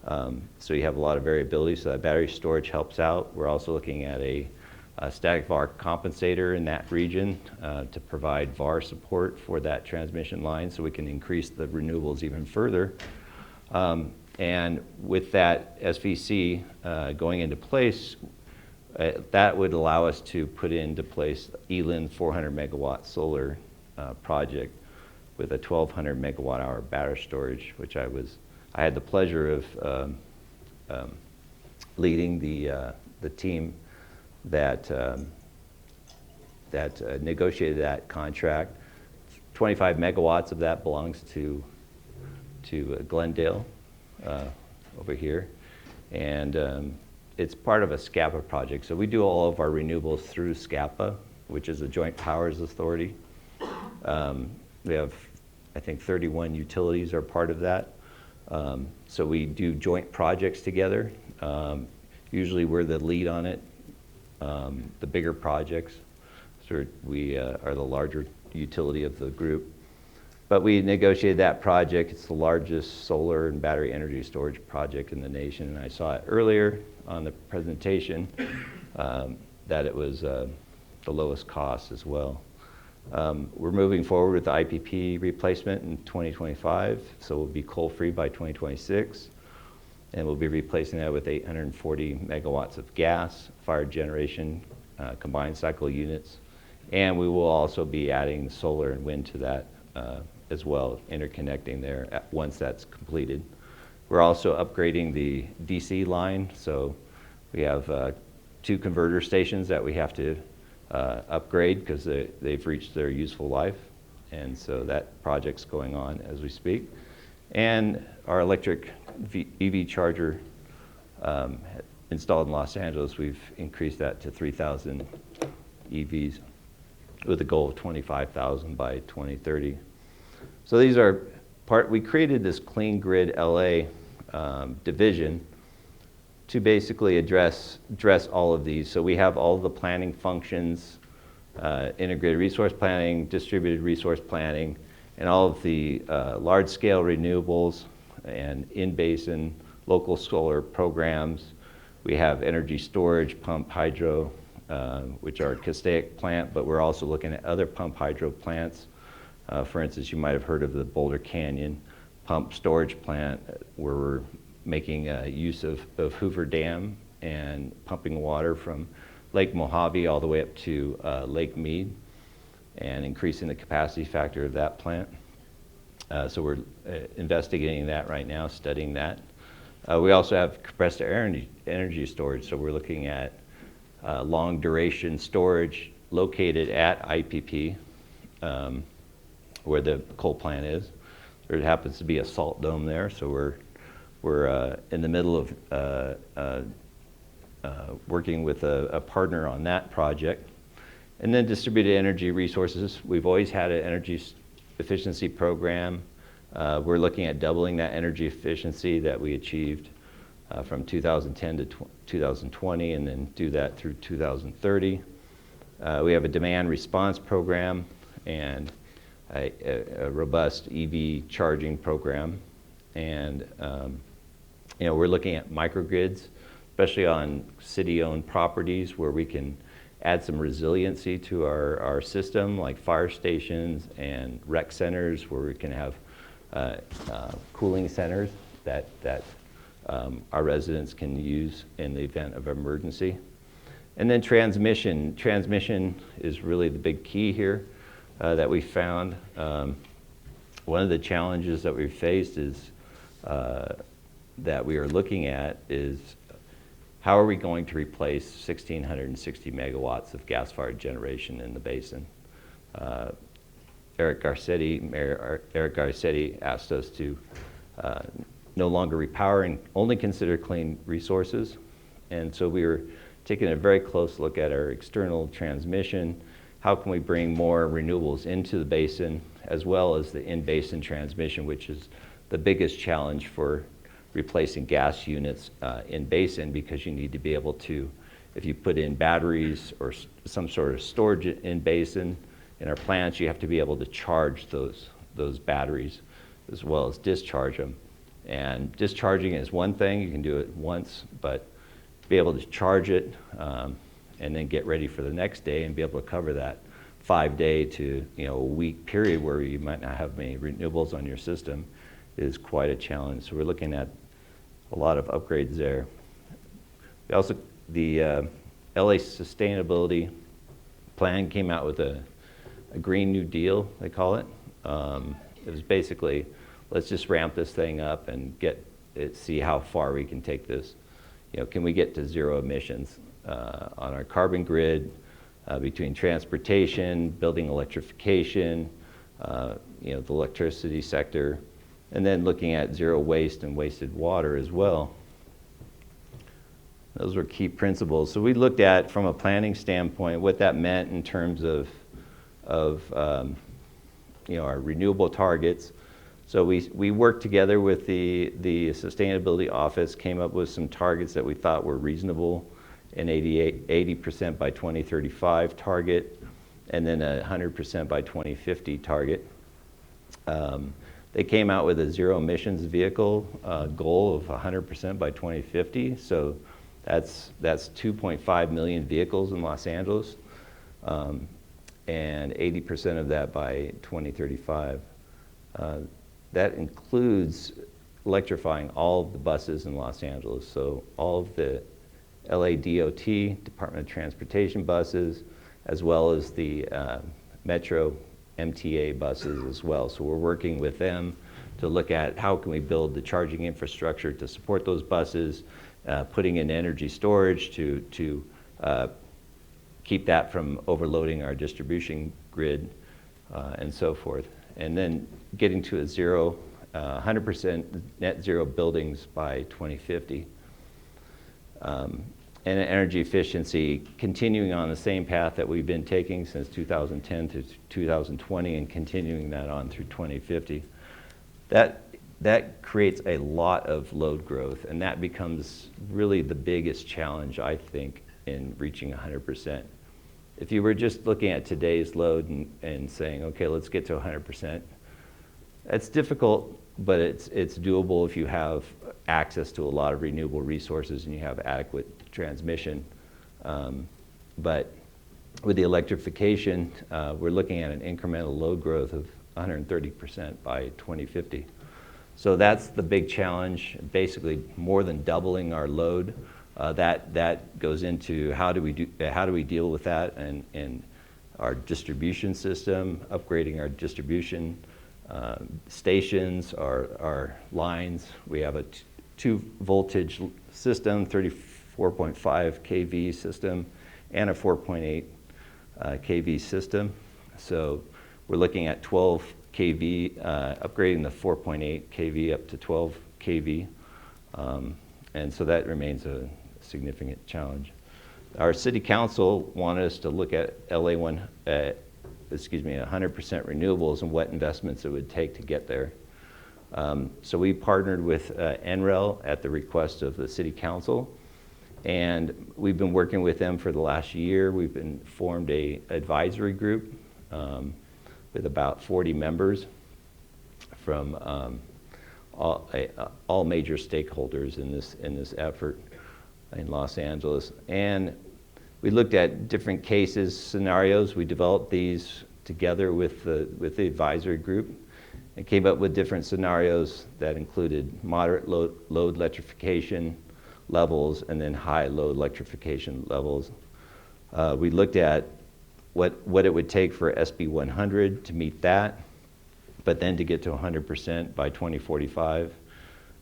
So you have a lot of variability, so that battery storage helps out. We're also looking at a static VAR compensator in that region to provide VAR support for that transmission line so we can increase the renewables even further. And with that SVC going into place, that would allow us to put into place Edelman 400 megawatt solar project with a 1,200 megawatt hour battery storage, which I had the pleasure of leading the team that negotiated that contract. 25 megawatts of that belongs to Glendale over here, and it's part of a SCAPA project. So we do all of our renewables through SCAPA, which is a Joint Powers Authority. We have, I think, 31 utilities are part of that. So we do joint projects together. Usually we're the lead on it, the bigger projects. So we are the larger utility of the group. But we negotiated that project. It's the largest solar and battery energy storage project in the nation. And I saw it earlier on the presentation that it was the lowest cost as well. We're moving forward with the IPP replacement in 2025, so we'll be coal-free by 2026. And we'll be replacing that with 840 megawatts of gas-fired generation, combined cycle units. And we will also be adding solar and wind to that as well, interconnecting there once that's completed. We're also upgrading the DC line, so we have 2 converter stations that we have to upgrade because they've reached their useful life, and so that project's going on as we speak. And our electric EV charger installed in Los Angeles, we've increased that to 3,000 EVs with a goal of 25,000 by 2030. So these are we created this Clean Grid LA division to basically address all of these. So we have all of the planning functions, integrated resource planning, distributed resource planning, and all of the large-scale renewables and in-basin local solar programs. We have energy storage, pump hydro, which are a Castaic plant, but we're also looking at other pump hydro plants. For instance, you might have heard of the Boulder Canyon pump storage plant, where we're making use of Hoover Dam and pumping water from Lake Mojave all the way up to Lake Mead. and increasing the capacity factor of that plant. So we're investigating that right now, studying that. We also have compressed air energy storage, so we're looking at long duration storage located at IPP, where the coal plant is. There happens to be a salt dome there, so we're in the middle of working with a partner on that project. And then distributed energy resources. We've always had an energy efficiency program. We're looking at doubling that energy efficiency that we achieved from 2010 to 2020, and then do that through 2030. We have a demand response program and a robust EV charging program. And we're looking at microgrids, especially on city-owned properties where we can add some resiliency to our system, like fire stations and rec centers, where we can have cooling centers that our residents can use in the event of emergency. And then transmission. Transmission is really the big key here that we found. One of the challenges that we faced is that we are looking at is how are we going to replace 1,660 megawatts of gas-fired generation in the basin? Mayor Eric Garcetti asked us to no longer repower and only consider clean resources. And so we were taking a very close look at our external transmission. How can we bring more renewables into the basin, as well as the in-basin transmission, which is the biggest challenge for replacing gas units in basin, because you need to be able to, if you put in batteries or some sort of storage in basin in our plants, you have to be able to charge those batteries as well as discharge them. And discharging is one thing, you can do it once, but be able to charge it and then get ready for the next day and be able to cover that 5-day to a week period where you might not have many renewables on your system is quite a challenge. So we're looking at a lot of upgrades there. We also, the LA Sustainability Plan came out with a Green New Deal, they call it. It was basically, let's just ramp this thing up and see how far we can take this. Can we get to zero emissions on our carbon grid, between transportation, building electrification, the electricity sector, and then looking at zero waste and wasted water as well. Those were key principles. So we looked at, from a planning standpoint, what that meant in terms of our renewable targets. So we worked together with the Sustainability Office, came up with some targets that we thought were reasonable, an 80% by 2035 target, and then a 100% by 2050 target. They came out with a zero emissions vehicle goal of 100% by 2050. So that's 2.5 million vehicles in Los Angeles, and 80% of that by 2035. That includes electrifying all of the buses in Los Angeles. So all of the LADWP, Department of Transportation buses, as well as the Metro MTA buses as well. So we're working with them to look at how can we build the charging infrastructure to support those buses, putting in energy storage to keep that from overloading our distribution grid, and so forth. And then getting to a 100% net zero buildings by 2050. And energy efficiency, continuing on the same path that we've been taking since 2010 to 2020 and continuing that on through 2050. That creates a lot of load growth, and that becomes really the biggest challenge, I think, in reaching 100%. If you were just looking at today's load and saying, okay, let's get to 100%, that's difficult, but it's doable if you have access to a lot of renewable resources and you have adequate transmission. But with the electrification, we're looking at an incremental load growth of 130% by 2050. So that's the big challenge, basically more than doubling our load. That goes into how do we deal with that, and our distribution system, upgrading our distribution stations, our lines. We have a 2-voltage system, 34.5 kV system, and a 4.8 kV system. So we're looking at 12 kV, upgrading the 4.8 kV up to 12 kV. And so that remains a significant challenge. Our city council wanted us to look at 100% renewables and what investments it would take to get there. So we partnered with NREL at the request of the city council, and we've been working with them for the last year. We've been formed a advisory group with about 40 members from all major stakeholders in this effort in Los Angeles. And we looked at different cases, scenarios. We developed these together with the advisory group and came up with different scenarios that included moderate load electrification levels and then high load electrification levels. We looked at what it would take for SB 100 to meet that, but then to get to 100% by 2045.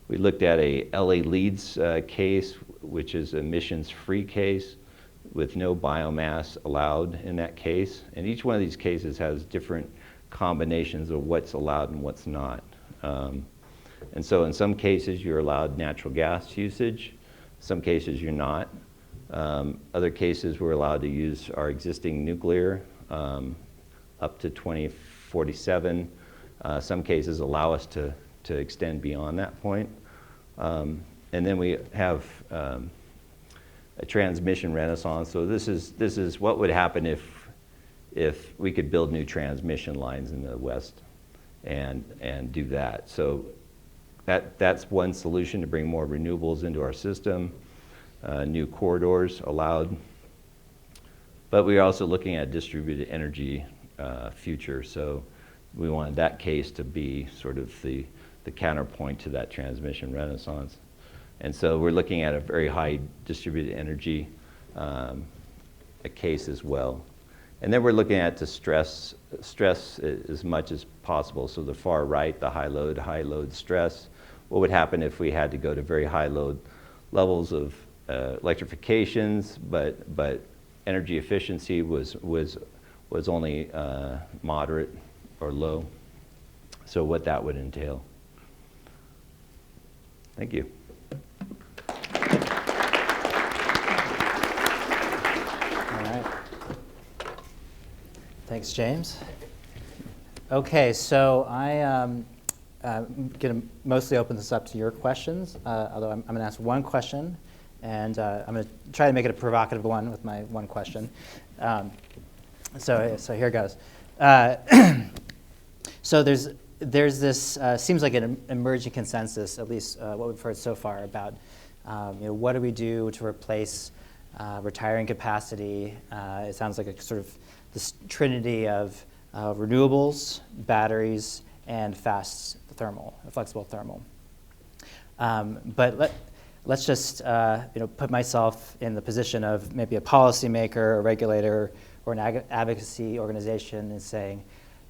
We looked at a LA LEADS case, which is emissions-free case with no biomass allowed in that case. And each one of these cases has different combinations of what's allowed and what's not. And so in some cases, you're allowed natural gas usage. Some cases, you're not. Other cases, we're allowed to use our existing nuclear up to 2047. Some cases allow us to extend beyond that point. And then we have a transmission renaissance. So this is what would happen if we could build new transmission lines in the West and do that. So that's one solution to bring more renewables into our system. New corridors allowed. But we're also looking at distributed energy future. So we wanted that case to be sort of the counterpoint to that transmission renaissance. And so we're looking at a very high distributed energy a case as well. And then we're looking at to stress as much as possible. So the far right, the high load stress. What would happen if we had to go to very high load levels of electrifications, but energy efficiency was only moderate or low. So what that would entail. Thank you. All right. Thanks, James. Okay, so I'm going to mostly open this up to your questions, although I'm going to ask one question, and I'm going to try to make it a provocative one with my one question. So here goes. So there's this seems like an emerging consensus, at least what we've heard so far, about what do we do to replace retiring capacity. It sounds like a sort of this trinity of renewables, batteries, and fast thermal, flexible thermal. But let's just put myself in the position of maybe a policymaker, a regulator, or an advocacy organization and saying,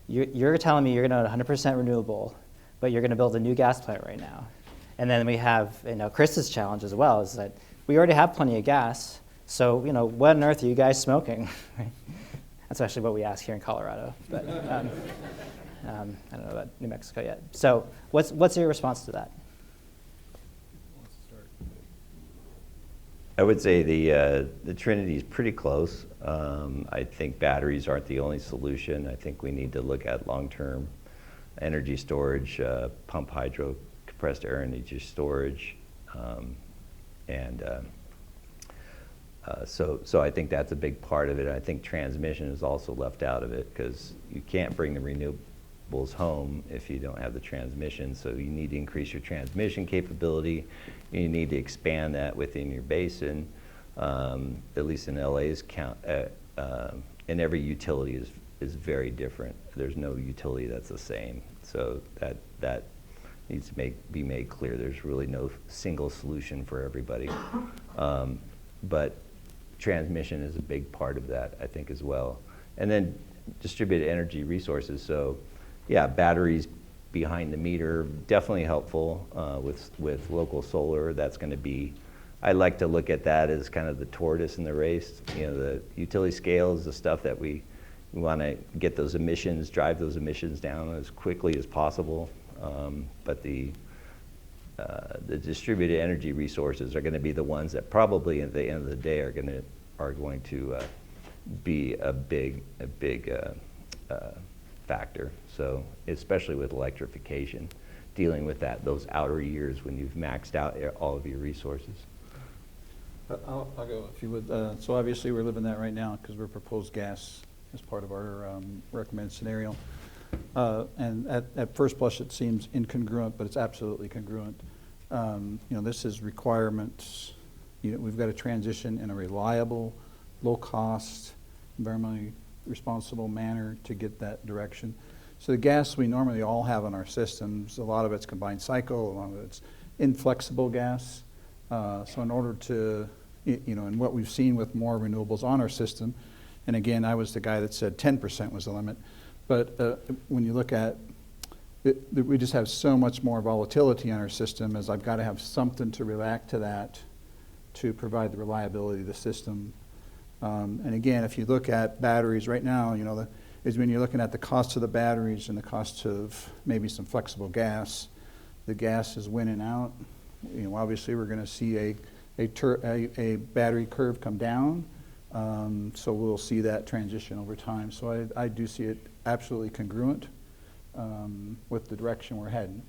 you're telling me you're going to 100% renewable, but you're going to build a new gas plant right now. And then we have Chris's challenge as well, is that we already have plenty of gas, so what on earth are you guys smoking? That's actually what we ask here in Colorado, but I don't know about New Mexico yet. So what's your response to that? I would say the Trinity is pretty close. I think batteries aren't the only solution. I think we need to look at long-term energy storage, pump hydro, compressed air energy storage, so I think that's a big part of it. I think transmission is also left out of it because you can't bring the renewables home if you don't have the transmission. So you need to increase your transmission capability. You need to expand that within your basin. At least in LA's count, and every utility is very different. There's no utility that's the same. So that needs to be made clear. There's really no single solution for everybody. But transmission is a big part of that, I think, as well. And then distributed energy resources. So yeah, batteries behind the meter, definitely helpful with local solar. That's going to be, I like to look at that as kind of the tortoise in the race. You know, the utility scale is the stuff that we want to get those emissions, drive those emissions down as quickly as possible. But the distributed energy resources are going to be the ones that probably at the end of the day are going to be a big factor. So especially with electrification, dealing with those outer years when you've maxed out all of your resources. I'll go if you would. So obviously we're living that right now because we're proposed gas as part of our recommended scenario. And at first blush it seems incongruent, but it's absolutely congruent. You know, this is requirements. You know, we've got to transition in a reliable, low cost, environmentally responsible manner to get that direction. So the gas we normally all have in our systems, a lot of it's combined cycle, a lot of it's inflexible gas. So in order to, you know, and what we've seen with more renewables on our system, and again, I was the guy that said 10% was the limit, but when you look at it, we just have so much more volatility on our system, as I've got to have something to react to that to provide the reliability of the system. And again, if you look at batteries right now, you know, is when you're looking at the cost of the batteries and the cost of maybe some flexible gas, the gas is winning out. You know, obviously we're going to see a battery curve come down, so we'll see that transition over time. So I do see it absolutely congruent with the direction we're heading.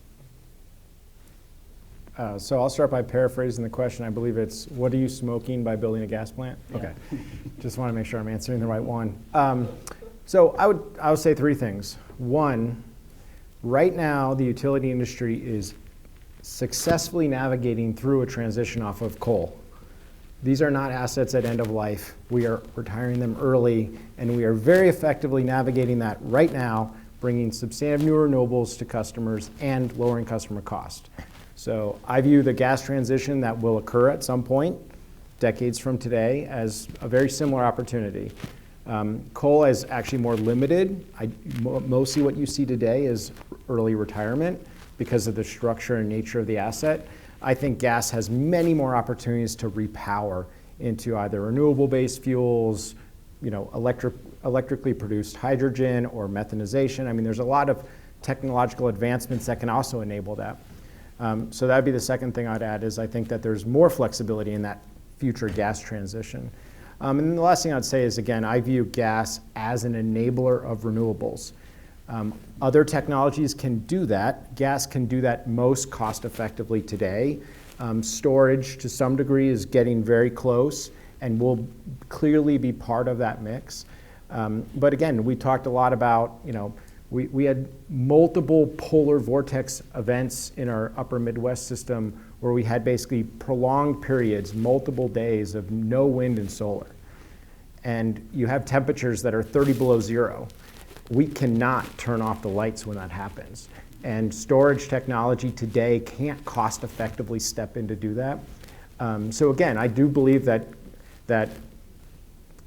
So I'll start by paraphrasing the question. I believe it's, what are you smoking by building a gas plant? Yeah. Okay, just want to make sure I'm answering the right one. So I would say three things. One, right now the utility industry is successfully navigating through a transition off of coal. These are not assets at end of life. We are retiring them early, and we are very effectively navigating that right now, bringing substantive new renewables to customers and lowering customer cost. So I view the gas transition that will occur at some point, decades from today, as a very similar opportunity. Coal is actually more limited. Mostly what you see today is early retirement because of the structure and nature of the asset. I think gas has many more opportunities to repower into either renewable-based fuels, you know, electrically produced hydrogen or methanization. I mean, there's a lot of technological advancements that can also enable that. So that'd be the second thing I'd add, is I think that there's more flexibility in that future gas transition. And then the last thing I'd say is, again, I view gas as an enabler of renewables. Other technologies can do that. Gas can do that most cost effectively today. Storage, to some degree, is getting very close and will clearly be part of that mix. But again, we talked a lot about, you know, we had multiple polar vortex events in our upper Midwest system where we had basically prolonged periods, multiple days of no wind and solar. And you have temperatures that are 30 below zero. We cannot turn off the lights when that happens. And storage technology today can't cost effectively step in to do that. So again, I do believe that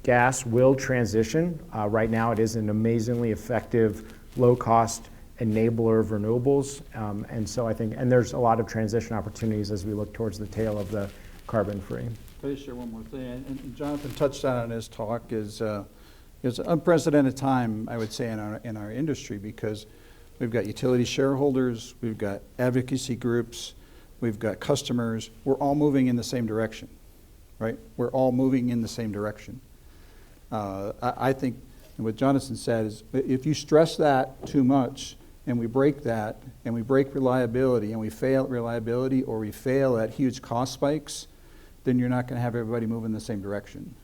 gas will transition. Right now it is an amazingly effective, low-cost enabler of renewables. And so I think, and there's a lot of transition opportunities as we look towards the tail of the carbon-free. Can I share one more thing? And Jonathan touched on it in his talk, is it's an unprecedented time, I would say, in our industry, because we've got utility shareholders, we've got advocacy groups, we've got customers. We're all moving in the same direction, right? We're all moving in the same direction. I think what Jonathan said is, if you stress that too much, and we break that, and we break reliability, and we fail at reliability, or we fail at huge cost spikes, then you're not going to have everybody move in the same direction.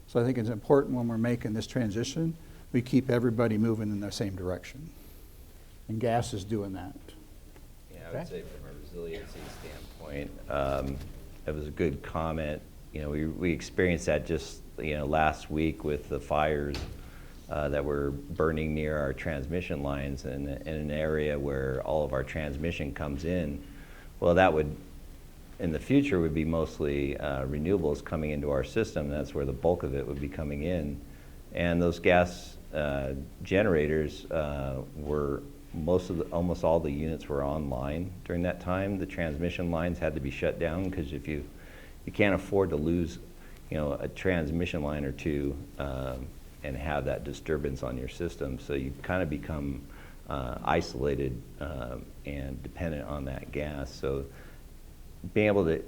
So I think it's important when we're making this transition, we keep everybody moving in the same direction. And gas is doing that. Yeah, I would say from a resiliency standpoint, it was a good comment. You know, we experienced that just, you know, last week with the fires that were burning near our transmission lines in an area where all of our transmission comes in. Well, that would, in the future, would be mostly renewables coming into our system. That's where the bulk of it would be coming in. And those gas generators were almost all the units were online during that time. The transmission lines had to be shut down because if you can't afford to lose, a transmission line or two and have that disturbance on your system. So you kind of become isolated and dependent on that gas. So being able to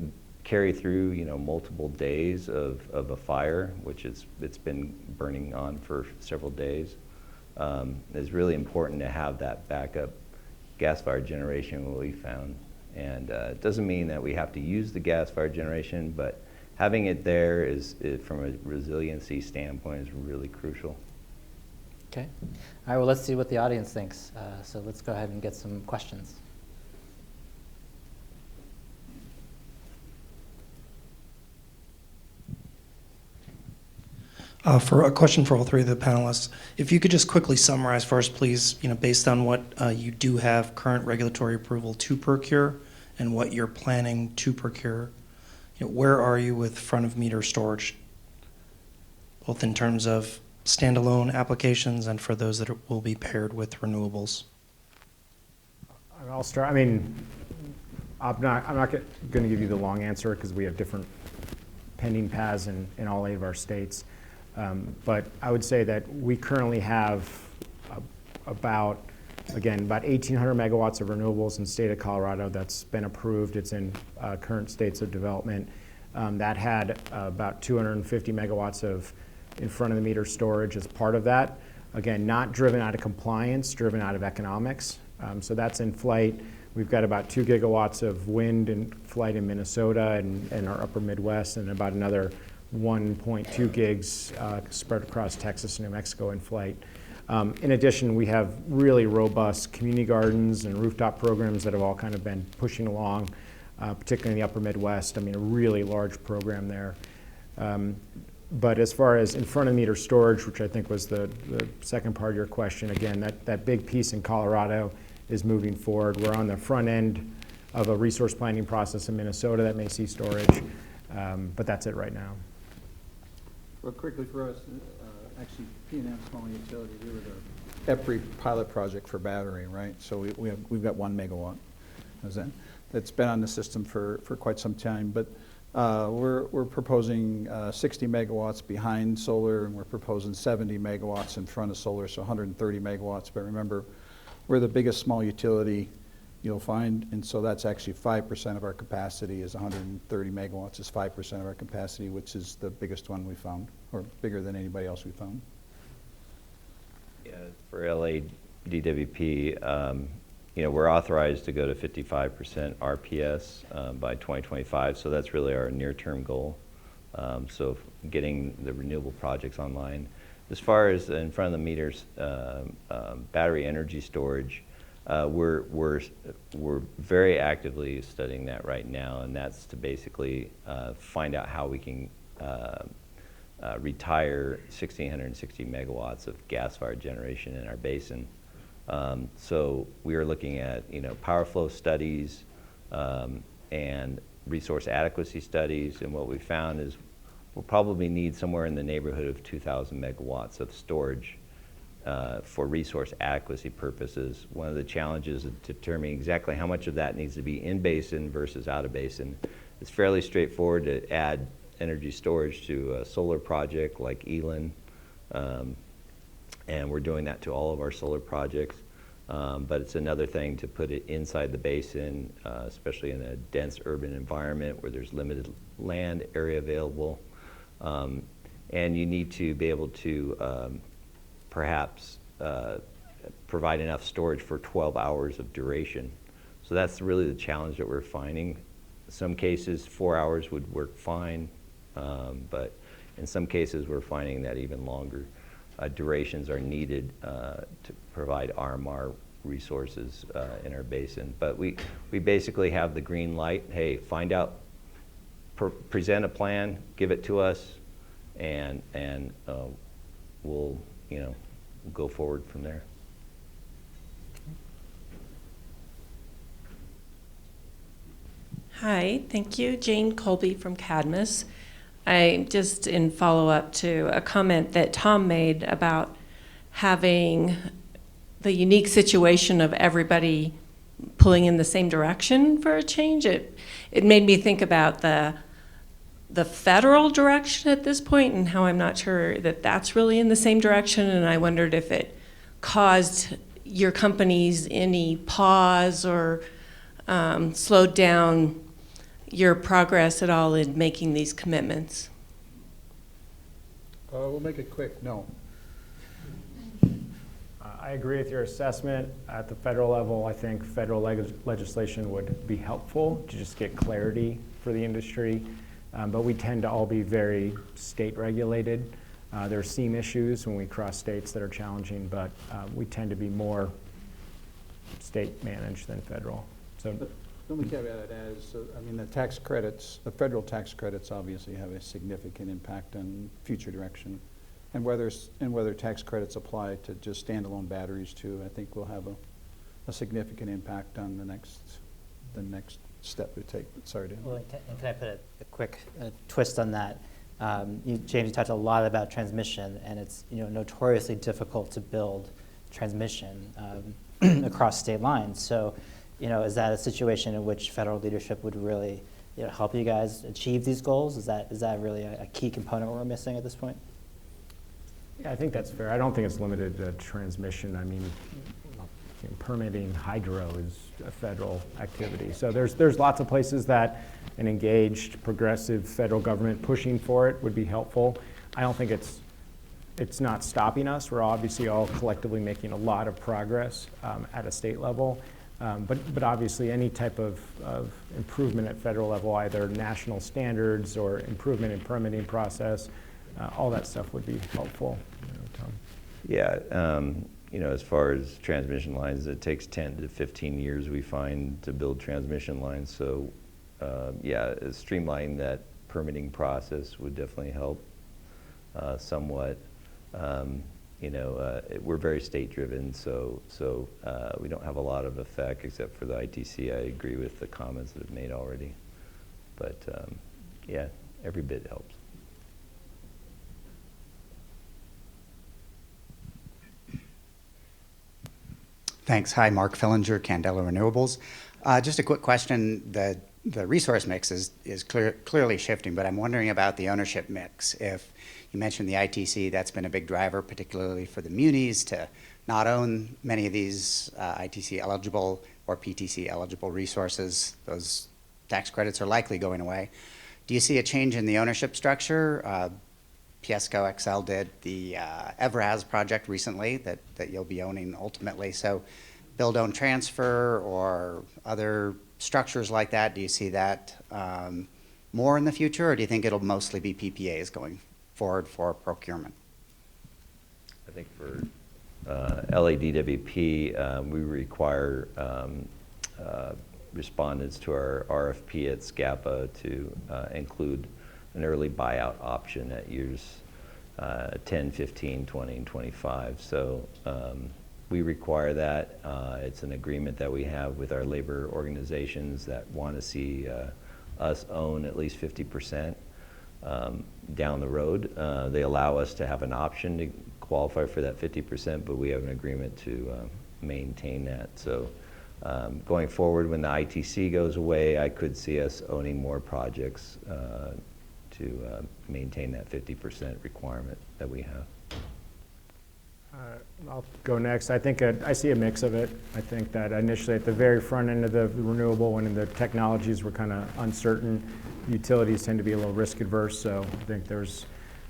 carry through, multiple days of a fire, which it's been burning on for several days, is really important to have that backup gas-fired generation, what we found. And it doesn't mean that we have to use the gas-fired generation, but having it there is from a resiliency standpoint, is really crucial. Okay. All right, well, let's see what the audience thinks. So let's go ahead and get some questions. For a question for all three of the panelists, if you could just quickly summarize for us, please, based on what you do have current regulatory approval to procure and what you're planning to procure, where are you with front-of-meter storage, both in terms of standalone applications and for those that will be paired with renewables? I'll start. I'm not going to give you the long answer because we have different pending paths in all 8 of our states. But I would say that we currently have about 1,800 megawatts of renewables in the state of Colorado that's been approved. It's in current states of development. That had about 250 megawatts of in front of the meter storage as part of that. Again, not driven out of compliance, driven out of economics. So that's in flight. We've got about 2 gigawatts of wind in flight in Minnesota and our upper Midwest, and about another 1.2 gigs spread across Texas and New Mexico in flight. In addition, we have really robust community gardens and rooftop programs that have all kind of been pushing along, particularly in the upper Midwest. A really large program there. But as far as in front of meter storage, which I think was the second part of your question, again, that big piece in Colorado is moving forward. We're on the front end of a resource planning process in Minnesota that may see storage, but that's it right now. Real quickly for us, actually P&M Small Utility, we were the EPRI pilot project for battery, right? So we've got 1 megawatt. That's been on the system for quite some time, but we're proposing 60 megawatts behind solar, and we're proposing 70 megawatts in front of solar, so 130 megawatts. But remember, we're the biggest small utility you'll find, and so that's actually 5% of our capacity is 130 megawatts is 5% of our capacity, which is the biggest one we found, or bigger than anybody else we found. Yeah, for LADWP, we're authorized to go to 55% RPS by 2025, so that's really our near-term goal. So getting the renewable projects online. As far as in front of the meters, battery energy storage, we're very actively studying that right now, and that's to basically find out how we can retire 1,660 megawatts of gas-fired generation in our basin. So we are looking at power flow studies and resource adequacy studies, and what we found is we'll probably need somewhere in the neighborhood of 2,000 megawatts of storage for resource adequacy purposes. One of the challenges is determining exactly how much of that needs to be in basin versus out of basin. It's fairly straightforward to add energy storage to a solar project like Edelman, and we're doing that to all of our solar projects. But it's another thing to put it inside the basin, especially in a dense urban environment where there's limited land area available. And you need to be able to perhaps provide enough storage for 12 hours of duration. So that's really the challenge that we're finding. In some cases, 4 hours would work fine, but in some cases we're finding that even longer durations are needed to provide RMR resources in our basin. But we basically have the green light. Hey, find out, present a plan, give it to us, and we'll go forward from there. Hi, thank you. Jane Colby from Cadmus. I just in follow-up to a comment that Tom made about having the unique situation of everybody pulling in the same direction for a change, it made me think about the federal direction at this point and how I'm not sure that that's really in the same direction, and I wondered if it caused your companies any pause or slowed down your progress at all in making these commitments. We'll make it quick. No. I agree with your assessment. At the federal level, I think federal legislation would be helpful to just get clarity for the industry. But we tend to all be very state regulated. There are seam issues when we cross states that are challenging, but we tend to be more state managed than federal. So The only caveat I'd add is, I mean, the tax credits, the federal tax credits obviously have a significant impact on future direction. And whether tax credits apply to just standalone batteries too, I think will have a significant impact on the next step we take. Sorry, Dan. Well, and can I put a quick twist on that? James, you talked a lot about transmission, and it's notoriously difficult to build transmission across state lines. So, is that a situation in which federal leadership would really help you guys achieve these goals? Is that really a key component we're missing at this point? yeah, I think that's fair. I don't think it's limited to transmission. I mean, permitting hydro is a federal activity. So there's lots of places that an engaged, progressive federal government pushing for it would be helpful. I don't think it's not stopping us. We're obviously all collectively making a lot of progress at a state level. But obviously any type of improvement at federal level, either national standards or improvement in permitting process, all that stuff would be helpful. Tom. Yeah, as far as transmission lines, it takes 10 to 15 years, we find, to build transmission lines. So, streamlining that permitting process would definitely help somewhat. We're very state-driven, so we don't have a lot of effect except for the ITC. I agree with the comments that have made already. But, every bit helps. Thanks. Hi, Mark Fillinger, Candela Renewables. Just a quick question. The resource mix is clearly shifting, but I'm wondering about the ownership mix. If you mentioned the ITC, that's been a big driver, particularly for the munis, to not own many of these ITC eligible or PTC eligible resources. Those tax credits are likely going away. Do you see a change in the ownership structure? Piesco Xcel did the Evraz project recently that you'll be owning ultimately. So build, own, transfer, or other structures like that, do you see that more in the future, or do you think it'll mostly be PPAs going forward for procurement? I think for LADWP, we require respondents to our RFP at SCAPA to include an early buyout option at years 10, 15, 20, and 25. So we require that. It's an agreement that we have with our labor organizations that want to see us own at least 50% down the road. They allow us to have an option to qualify for that 50%, but we have an agreement to maintain that. So going forward, when the ITC goes away, I could see us owning more projects to maintain that 50% requirement that we have. I'll go next. I think I see a mix of it. I think that initially at the very front end of the renewable, when the technologies were kind of uncertain, utilities tend to be a little risk adverse, so I think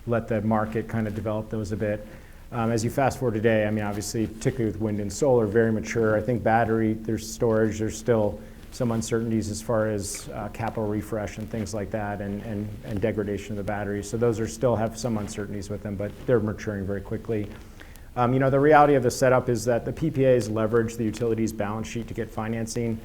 let the market kind of develop those a bit. As you fast forward today, I mean, obviously, particularly with wind and solar, very mature. I think battery, there's storage, there's still some uncertainties as far as capital refresh and things like that, and degradation of the batteries. So those still have some uncertainties with them, but they're maturing very quickly. The reality of the setup is that the PPAs leverage the utility's balance sheet to get financing.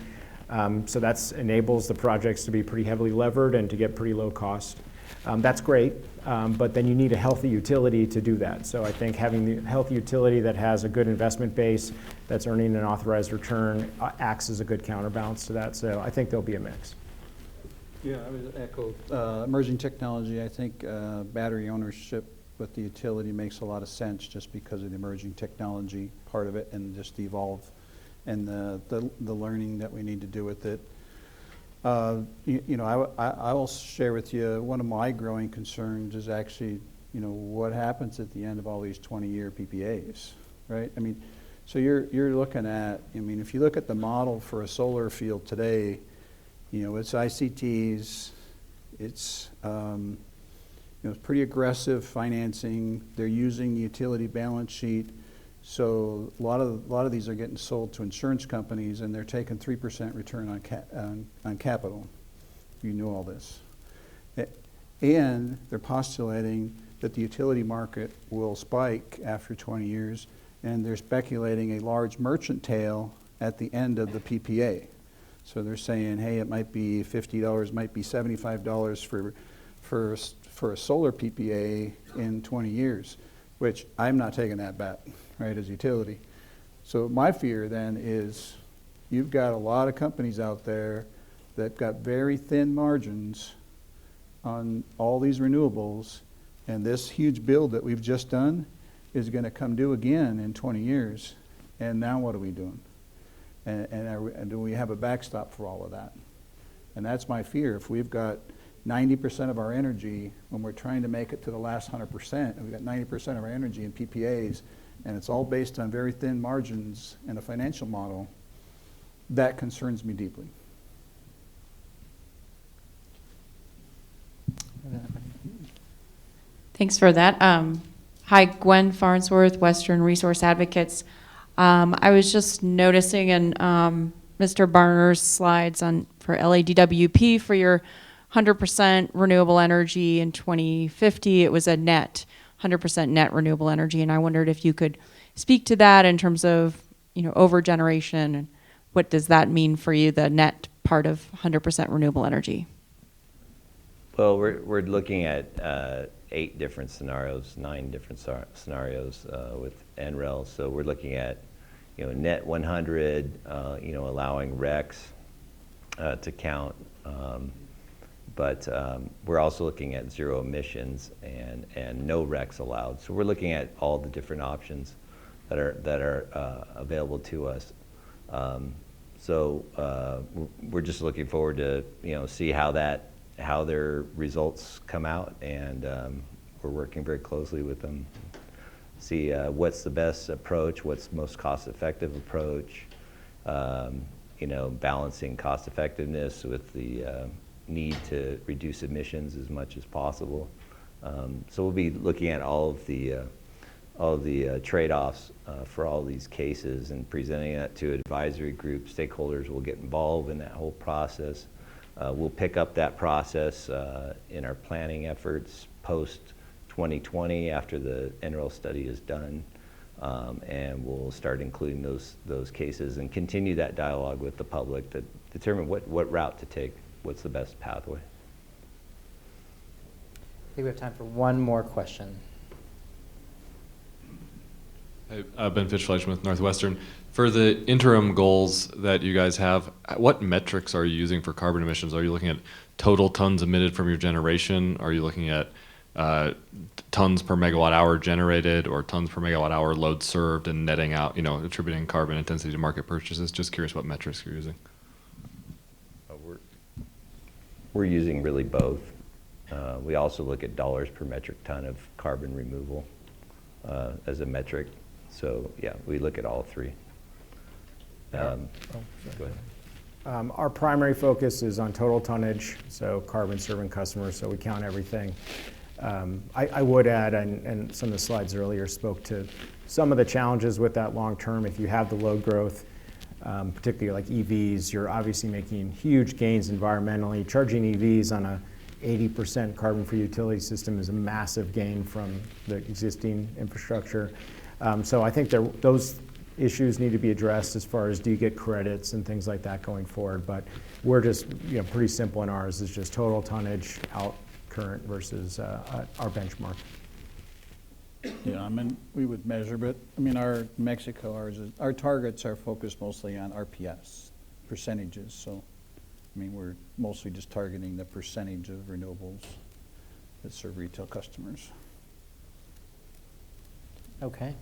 So that enables the projects to be pretty heavily levered and to get pretty low cost. That's great, but then you need a healthy utility to do that. So I think having the healthy utility that has a good investment base, that's earning an authorized return, acts as a good counterbalance to that. So I think there'll be a mix. Yeah, I would echo emerging technology. I think battery ownership but the utility makes a lot of sense just because of the emerging technology part of it and just the evolve and the learning that we need to do with it. I will share with you one of my growing concerns is actually, what happens at the end of all these 20-year PPAs, right? I mean, so you're looking at, if you look at the model for a solar field today, it's ICTs, it's it's pretty aggressive financing. They're using the utility balance sheet. So a lot of these are getting sold to insurance companies, and they're taking 3% return on capital. You know all this, and they're postulating that the utility market will spike after 20 years, and they're speculating a large merchant tail at the end of the PPA. So they're saying, hey, it might be $50, might be $75 for a solar PPA in 20 years, which I'm not taking that bet, right, as a utility. So my fear then is you've got a lot of companies out there that got very thin margins on all these renewables, and this huge build that we've just done is going to come due again in 20 years. And now what are we doing? And do we have a backstop for all of that? And that's my fear. If we've got 90% of our energy, when we're trying to make it to the last 100%, and we've got 90% of our energy in PPAs, and it's all based on very thin margins and a financial model, that concerns me deeply. Thanks for that. Hi, Gwen Farnsworth, Western Resource Advocates. I was just noticing in Mr. Barner's slides for LADWP for your 100% renewable energy in 2050, it was a 100% net renewable energy, and I wondered if you could speak to that in terms of, over generation, and what does that mean for you, the net part of 100% renewable energy? Well, we're looking at 8 different scenarios, 9 different scenarios with NREL. So we're looking at, net 100, allowing RECs to count. But we're also looking at 0 emissions and no RECs allowed. So we're looking at all the different options that are available to us. So we're just looking forward to see how their results come out, and we're working very closely with them. See what's the best approach, what's the most cost-effective approach. Balancing cost effectiveness with the need to reduce emissions as much as possible. So we'll be looking at all of the trade-offs for all these cases and presenting that to an advisory group. Stakeholders will get involved in that whole process. We'll pick up that process in our planning efforts post 2020 after the NREL study is done, and we'll start including those cases and continue that dialogue with the public to determine what route to take. What's the best pathway? I think we have time for one more question. Hey, Ben Fitzfleischman with Northwestern. For the interim goals that you guys have, what metrics are you using for carbon emissions? Are you looking at total tons emitted from your generation? Are you looking at tons per megawatt hour generated, or tons per megawatt hour load served, and netting out, attributing carbon intensity to market purchases? Just curious what metrics you're using. We're using really both. We also look at dollars per metric ton of carbon removal as a metric. So yeah, we look at all 3. Go ahead. Our primary focus is on total tonnage, so carbon serving customers, so we count everything. I would add, and some of the slides earlier spoke to some of the challenges with that long term. If you have the load growth, particularly like EVs, you're obviously making huge gains environmentally. Charging EVs on a 80% carbon-free utility system is a massive gain from the existing infrastructure. So I think those issues need to be addressed as far as do you get credits and things like that going forward. But we're just pretty simple in ours. It's just total tonnage out current versus our benchmark. Yeah, we would measure, but our targets are focused mostly on RPS, percentages. So, we're mostly just targeting the percentage of renewables that serve retail customers. Okay.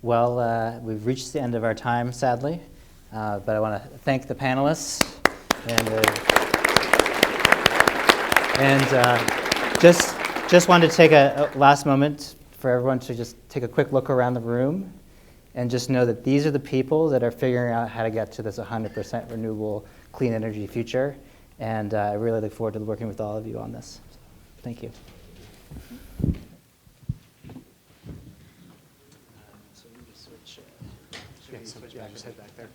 Well, we've reached the end of our time, sadly, but I want to thank the panelists and just wanted to take a last moment for everyone to just take a quick look around the room and just know that these are the people that are figuring out how to get to this 100% renewable, clean energy future, and I really look forward to working with all of you on this. Thank you. Switch back, just head back there.